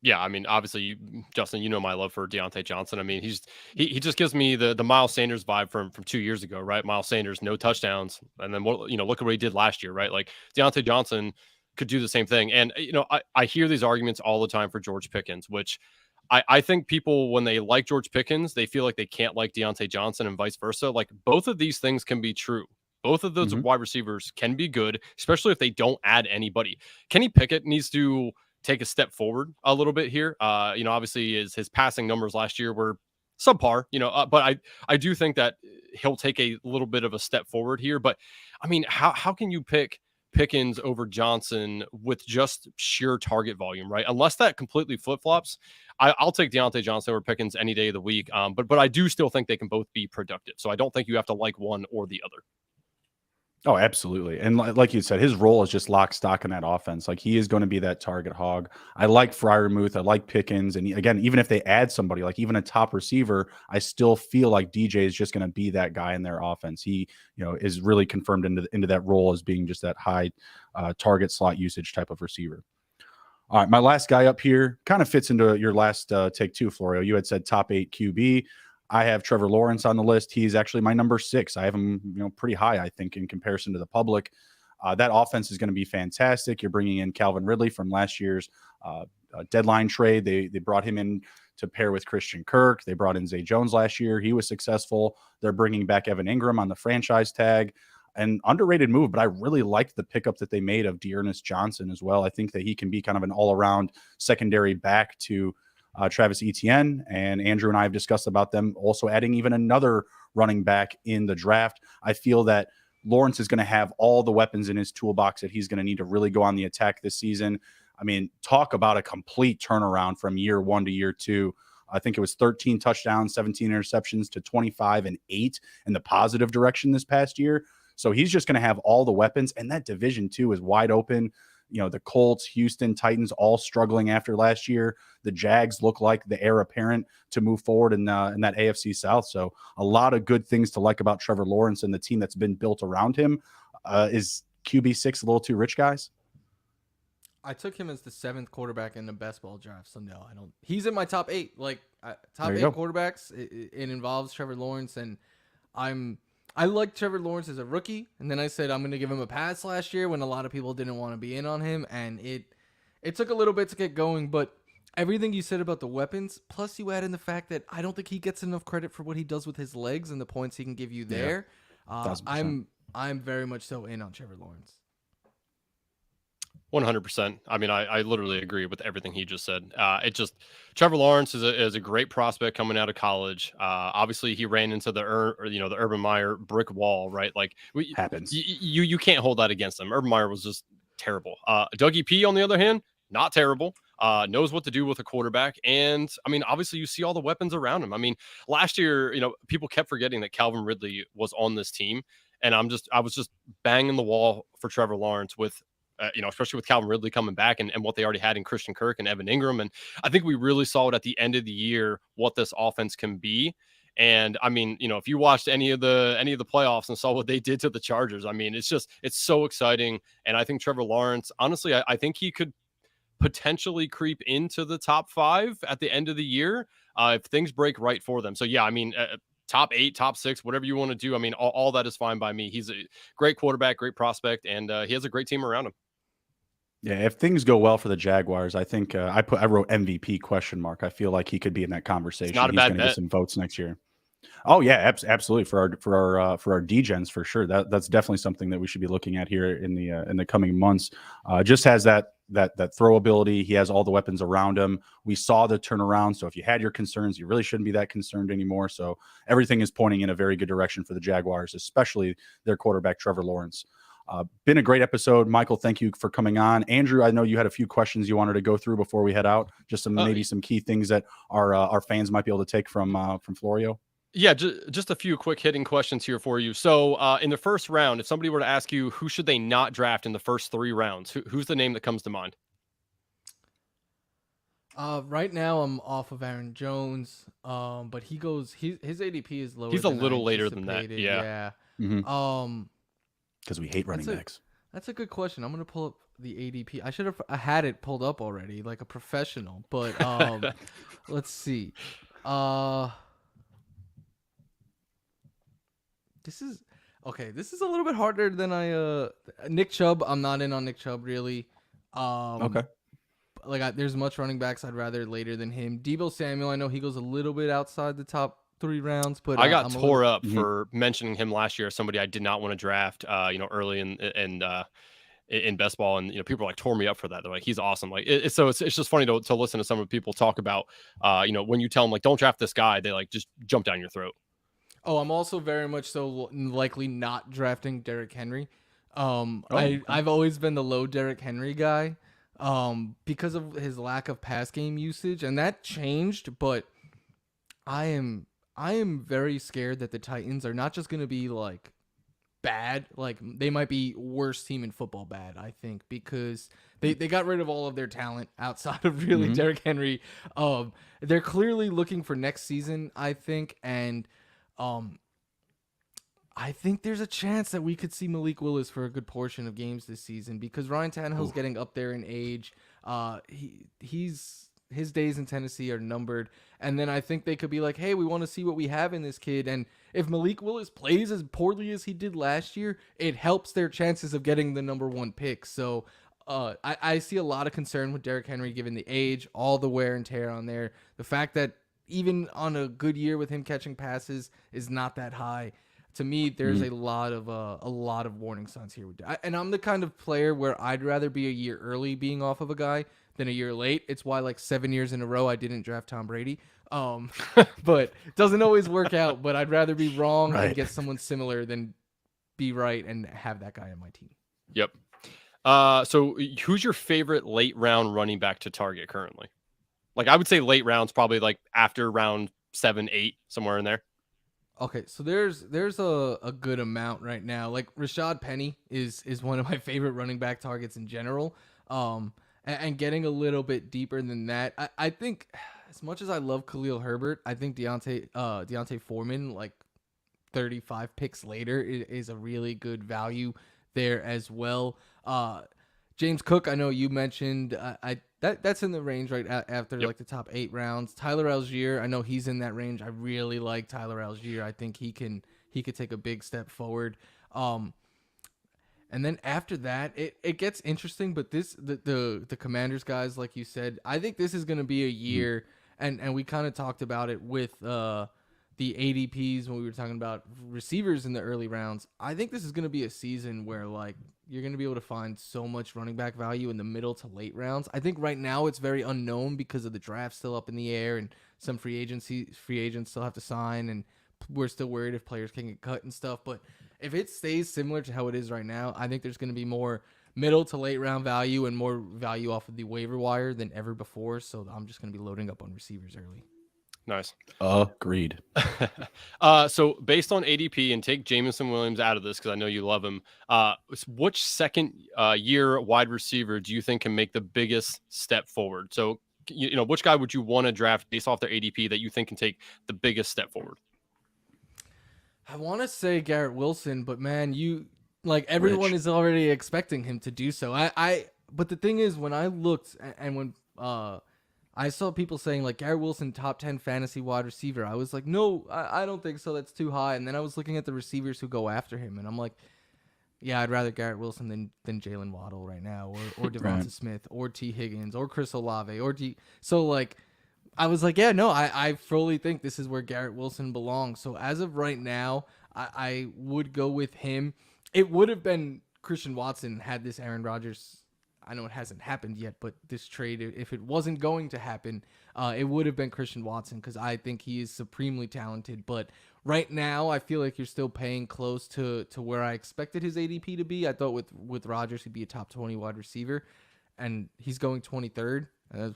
Yeah, I mean, obviously, Justin, my love for Deontay Johnson. I mean, he just gives me the Miles Sanders vibe from 2 years ago, right? Miles Sanders, no touchdowns, and then look at what he did last year, right? Like Deontay Johnson could do the same thing. And I hear these arguments all the time for George Pickens, which I think people when they like George Pickens, they feel like they can't like Deontay Johnson and vice versa. Like both of these things can be true. Both of those wide receivers can be good, especially if they don't add anybody. Kenny Pickett needs to take a step forward a little bit here. Obviously his passing numbers last year were subpar, but I do think that he'll take a little bit of a step forward here. But I mean, how can you pick Pickens over Johnson with just sheer target volume, right? Unless that completely flip-flops, I'll take Deontay Johnson over Pickens any day of the week. But I do still think they can both be productive. So I don't think you have to like one or the other. Oh, absolutely. And like you said, his role is just lock, stock in that offense. Like he is going to be that target hog. I like Freiermuth. I like Pickens. And again, even if they add somebody, like even a top receiver, I still feel like DJ is just going to be that guy in their offense. He, is really confirmed into that role as being just that high target slot usage type of receiver. All right. My last guy up here kind of fits into your last take too, Florio. You had said top 8 QB. I have Trevor Lawrence on the list. He's actually my number 6. I have him, pretty high, I think, in comparison to the public. That offense is going to be fantastic. You're bringing in Calvin Ridley from last year's deadline trade. They brought him in to pair with Christian Kirk. They brought in Zay Jones last year. He was successful. They're bringing back Evan Ingram on the franchise tag. An underrated move, but I really liked the pickup that they made of Dearness Johnson as well. I think that he can be kind of an all-around secondary back to Travis Etienne, and Andrew and I have discussed about them also adding even another running back in the draft. I feel that Lawrence is going to have all the weapons in his toolbox that he's going to need to really go on the attack this season. I mean, talk about a complete turnaround from year 1 to year 2. I think it was 13 touchdowns, 17 interceptions to 25 and 8 in the positive direction this past year. So he's just going to have all the weapons, and that division too is wide open. You know, the Colts, Houston, Titans all struggling after last year. The Jags look like the heir apparent to move forward in that AFC South. So a lot of good things to like about Trevor Lawrence and the team that's been built around him. Is QB6 a little too rich, guys? I took him as the 7th quarterback in the best ball draft. So no, I don't. He's in my top 8. Like top 8 quarterbacks. It involves Trevor Lawrence, and I liked Trevor Lawrence as a rookie, and then I said I'm going to give him a pass last year when a lot of people didn't want to be in on him, and it took a little bit to get going, but everything you said about the weapons, plus you add in the fact that I don't think he gets enough credit for what he does with his legs and the points he can give you there. Yeah, I'm very much so in on Trevor Lawrence. 100%. I mean, I literally agree with everything he just said. Trevor Lawrence is a great prospect coming out of college. Obviously, he ran into the Urban Meyer brick wall, right? Like happens. You can't hold that against him. Urban Meyer was just terrible. Dougie P, on the other hand, not terrible. Knows what to do with a quarterback, and I mean, obviously, you see all the weapons around him. I mean, last year, people kept forgetting that Calvin Ridley was on this team, and I was just banging the wall for Trevor Lawrence with. Especially with Calvin Ridley coming back and what they already had in Christian Kirk and Evan Ingram. And I think we really saw it at the end of the year, what this offense can be. And I mean, if you watched any of the playoffs and saw what they did to the Chargers, I mean, it's so exciting. And I think Trevor Lawrence, honestly, I think he could potentially creep into the top 5 at the end of the year if things break right for them. So yeah, I mean, top 8, top 6, whatever you want to do. I mean, all that is fine by me. He's a great quarterback, great prospect, and he has a great team around him. Yeah, if things go well for the Jaguars, I think I wrote MVP question mark. I feel like he could be in that conversation. It's not a He's bad going to bet. get some votes next year. Oh yeah, absolutely for our D-gens for sure. That's definitely something that we should be looking at here in the coming months. Just has that throw ability. He has all the weapons around him. We saw the turnaround. So if you had your concerns, you really shouldn't be that concerned anymore. So everything is pointing in a very good direction for the Jaguars, especially their quarterback Trevor Lawrence. Been a great episode. Michael, thank you for coming on. Andrew, I know you had a few questions you wanted to go through before we head out. Just maybe some key things that our fans might be able to take from Florio. Yeah, just a few quick hitting questions here for you. So in the first round, if somebody were to ask you who should they not draft in the first 3 rounds, who's the name that comes to mind? Right now I'm off of Aaron Jones, but his ADP is lower. He's a little later than that. Yeah. Mm-hmm. Because we hate running backs. That's a good question. I'm gonna pull up the ADP. I should have had it pulled up already, like a professional. But let's see. This is a little bit harder than Nick Chubb. I'm not in on Nick Chubb really. Okay. There's much running backs I'd rather later than him. Deebo Samuel, I know he goes a little bit outside the top 3 rounds, but I got tore up for mentioning him last year as somebody I did not want to draft. Early in best ball, and people like tore me up for that. They're like, he's awesome. Like it's just funny to listen to some of the people talk about. When you tell them like don't draft this guy, they like just jump down your throat. Oh, I'm also very much so likely not drafting Derrick Henry. I've always been the low Derrick Henry guy, because of his lack of pass game usage, and that changed. But I am very scared that the Titans are not just going to be like bad, like they might be worst team in football bad, I think, because they got rid of all of their talent outside of really Derrick Henry. They're clearly looking for next season, I think, and I think there's a chance that we could see Malik Willis for a good portion of games this season because Ryan Tannehill's getting up there in age. His days in Tennessee are numbered. And then I think they could be like, hey, we want to see what we have in this kid. And if Malik Willis plays as poorly as he did last year, it helps their chances of getting the number 1 pick. So I see a lot of concern with Derrick Henry given the age, all the wear and tear on there. The fact that even on a good year with him catching passes is not that high. to me, there's a lot of warning signs here. And I'm the kind of player where I'd rather be a year early being off of a guy than a year late. It's why like 7 years in a row I didn't draft Tom Brady. But it doesn't always work out. But I'd rather be wrong and get someone similar than be right and have that guy on my team. Yep. So who's your favorite late round running back to target currently? Like I would say late rounds, probably like after round 7, 8, somewhere in there. Okay, so there's a good amount right now. Like Rashad Penny is one of my favorite running back targets in general. And getting a little bit deeper than that, I think as much as I love Khalil Herbert, I think Deontay Foreman, like 35 picks later, is a really good value there as well. James Cook, I know you mentioned, that's in the range right after like the top 8 rounds. Tyler Algier, I know he's in that range. I really like Tyler Algier. I think he could take a big step forward. And then after that, it gets interesting. But the Commanders guys, like you said, I think this is going to be a year, and we kind of talked about it with the ADPs when we were talking about receivers in the early rounds. I think this is going to be a season where like you're going to be able to find so much running back value in the middle to late rounds. I think right now it's very unknown because of the draft still up in the air and some free agents still have to sign, and we're still worried if players can get cut and stuff. But if it stays similar to how it is right now, I think there's going to be more middle to late round value and more value off of the waiver wire than ever before. So I'm just going to be loading up on receivers early. Nice. Agreed. So based on ADP, and take Jameson Williams out of this because I know you love him, which second year wide receiver do you think can make the biggest step forward? So, which guy would you want to draft based off their ADP that you think can take the biggest step forward? I want to say Garrett Wilson, but man, everyone is already expecting him to do so. But the thing is, when I looked and when I saw people saying like Garrett Wilson top 10 fantasy wide receiver, I was like, no, I don't think so. That's too high. And then I was looking at the receivers who go after him, and I'm like, yeah, I'd rather Garrett Wilson than Jalen Waddle right now, or Devonta Smith, or T. Higgins, or Chris Olave, so like. I was like, yeah, no, I fully think this is where Garrett Wilson belongs. So as of right now, I would go with him. It would have been Christian Watson had this Aaron Rodgers. I know it hasn't happened yet, but this trade, if it wasn't going to happen, it would have been Christian Watson because I think he is supremely talented. But right now, I feel like you're still paying close to where I expected his ADP to be. I thought with Rodgers, he'd be a top 20 wide receiver, and he's going 23rd.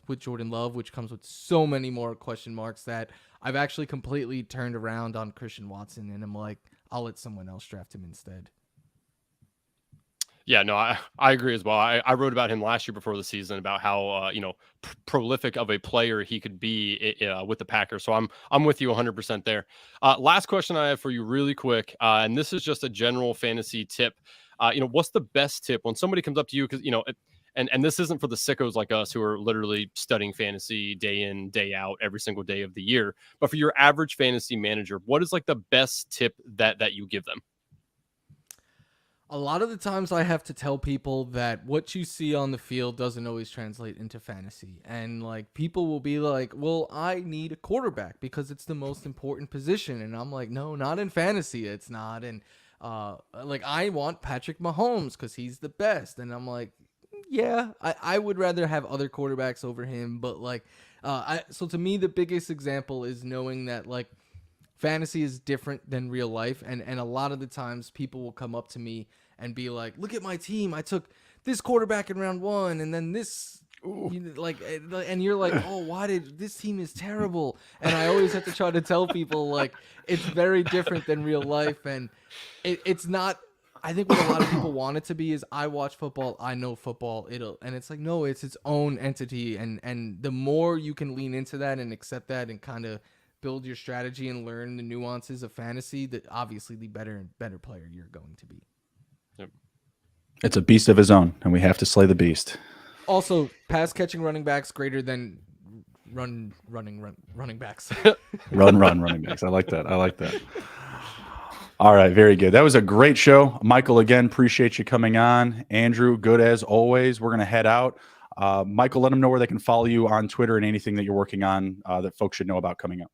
With Jordan Love, which comes with so many more question marks that I've actually completely turned around on Christian Watson, and I'm like, I'll let someone else draft him instead. Yeah, no, I agree as well. I wrote about him last year before the season about how prolific of a player he could be with the Packers. So I'm with you 100% there. Last question I have for you, really quick, and this is just a general fantasy tip. What's the best tip when somebody comes up to you because And this isn't for the sickos like us who are literally studying fantasy day in, day out, every single day of the year. But for your average fantasy manager, what is like the best tip that you give them? A lot of the times I have to tell people that what you see on the field doesn't always translate into fantasy. And like people will be like, well, I need a quarterback because it's the most important position. And I'm like, no, not in fantasy. It's not. And I want Patrick Mahomes because he's the best. And I'm like, yeah, I would rather have other quarterbacks over him, but so to me, the biggest example is knowing that like fantasy is different than real life, and a lot of the times people will come up to me and be like, "Look at my team! I took this quarterback in round 1, and then this." And you're like, oh, why did this team is terrible? And I always have to try to tell people like it's very different than real life, and it's not. I think what a lot of people want it to be is I watch football, I know football, and it's like, no, it's its own entity. And the more you can lean into that and accept that and kind of build your strategy and learn the nuances of fantasy, that obviously the better and better player you're going to be. Yep. It's a beast of his own, and we have to slay the beast. Also, pass catching running backs greater than running backs. running backs. I like that. All right, very good. That was a great show. Michael, again, appreciate you coming on. Andrew, good as always. We're going to head out. Michael, let them know where they can follow you on Twitter and anything that you're working on that folks should know about coming up.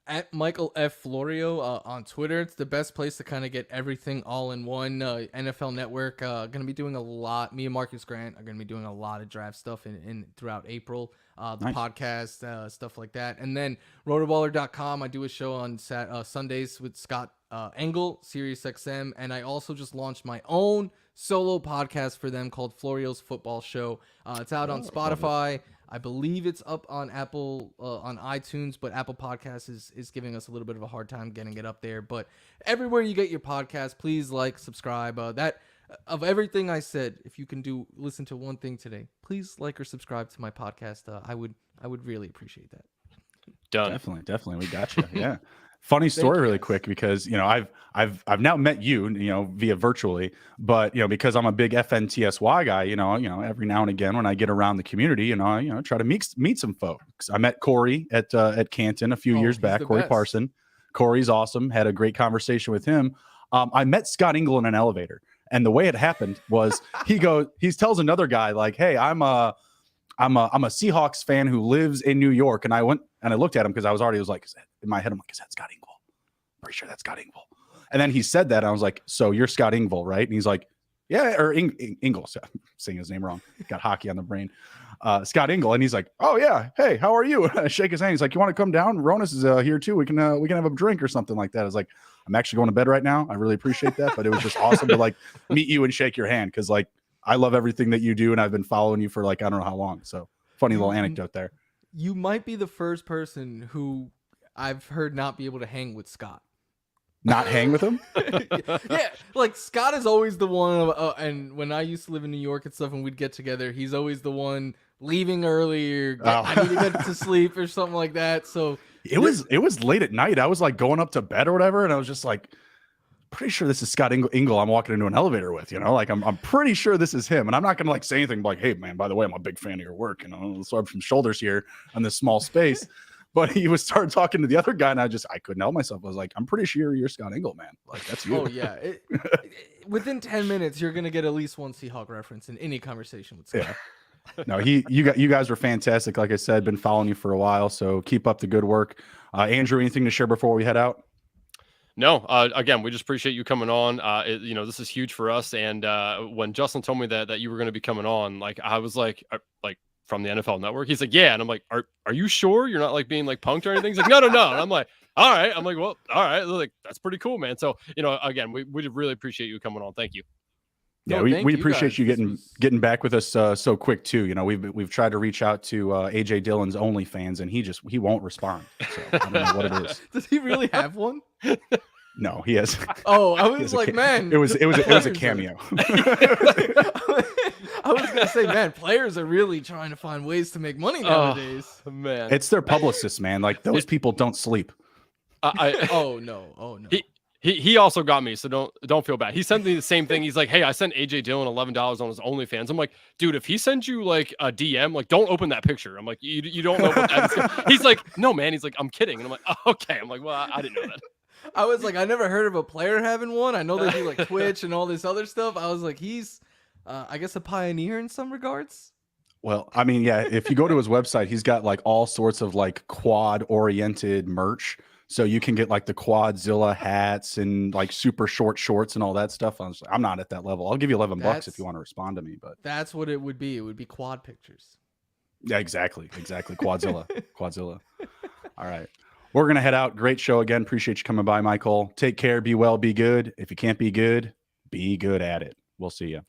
At Michael F. Florio on Twitter. It's the best place to kind of get everything all in one. NFL Network going to be doing a lot. Me and Marcus Grant are going to be doing a lot of draft stuff in throughout April. The Nice. podcast, stuff like that. And then rotoballer.com. I do a show on Sundays with Scott Engel, Sirius XM. And I also just launched my own solo podcast for them called Florio's Football Show. It's out on Spotify. I believe it's up on Apple, on iTunes, but Apple Podcasts is giving us a little bit of a hard time getting it up there. But everywhere you get your podcast, please like, subscribe. That of everything I said, if you can listen to one thing today, please like or subscribe to my podcast. I would really appreciate that. Done. Definitely, we got you. Yeah. Funny story, really quick, because I've now met you, via virtually, but because I'm a big FNTSY guy, every now and again when I get around the community, try to meet some folks. I met Corey at Canton a few years back. Corey best. Parson. Corey's awesome. Had a great conversation with him. I met Scott Engel in an elevator, and the way it happened was he tells another guy like, "Hey, I'm a Seahawks fan who lives in New York," and I went and I looked at him because I was like, in my head, I'm like, is that Scott Engel? Pretty sure that's Scott Engel. And then he said that, and I was like, so you're Scott Engel, right? And he's like, yeah, or Engel. I'm saying his name wrong. Got hockey on the brain. Scott Engel, and he's like, oh yeah, hey, how are you? I shake his hand. He's like, you want to come down? Ronas is here too. We can have a drink or something like that. I was like, I'm actually going to bed right now. I really appreciate that, but it was just awesome to like meet you and shake your hand because like I love everything that you do, and I've been following you for like I don't know how long. So funny little anecdote there. You might be the first person who I've heard not be able to hang with Scott. Not hang with him? Yeah, like Scott is always the one, and when I used to live in New York and stuff, and we'd get together, he's always the one leaving early or I need to get to sleep or something like that. So it was late at night. I was like going up to bed or whatever, and I was just like, pretty sure this is Scott Engel I'm walking into an elevator with, like I'm pretty sure this is him. And I'm not gonna like say anything like, hey man, by the way, I'm a big fan of your work, so I'm from shoulders here on this small space. But he was started talking to the other guy, and I couldn't help myself. I was like, I'm pretty sure you're Scott Engel, man. Like that's you. Oh yeah. Within 10 minutes, you're gonna get at least one Seahawk reference in any conversation with Scott. Yeah. No, you guys were fantastic. Like I said, been following you for a while, so keep up the good work. Andrew, anything to share before we head out? No, again, we just appreciate you coming on. This is huge for us. And when Justin told me that you were going to be coming on, like I was like from the NFL Network. He's like, yeah, and I'm like, are you sure you're not like being like punked or anything? He's like, no. And I'm like, all right. I'm like, well, all right. Like that's pretty cool, man. So again, we really appreciate you coming on. Thank you. Yeah, we appreciate you getting back with us so quick too. We've tried to reach out to AJ Dillon's OnlyFans, and he won't respond. So I don't know what it is. Does he really have one? No, he has. Oh, I was like, man, it was a cameo. I was gonna say, man, players are really trying to find ways to make money nowadays. Oh, man, it's their publicists, man. Like those people don't sleep. Oh no. He also got me, so don't feel bad. He sent me the same thing. He's like, hey, I sent AJ Dillon $11 on his OnlyFans. I'm like, dude, if he sends you like a DM, like don't open that picture. I'm like, you don't know what that is. He's like, no, man. He's like, I'm kidding. And I'm like, oh, okay. I'm like, well, I didn't know that. I was like, I never heard of a player having one. I know they do like Twitch and all this other stuff. I was like, he's, I guess, a pioneer in some regards. Well, I mean, yeah, if you go to his website, he's got like all sorts of like quad oriented merch. So you can get like the Quadzilla hats and like super short shorts and all that stuff. I'm not at that level. I'll give you $11 if you want to respond to me, but that's what it would be. It would be quad pictures. Yeah, exactly. Quadzilla. All right. We're going to head out. Great show again. Appreciate you coming by, Michael. Take care. Be well, be good. If you can't be good at it. We'll see you.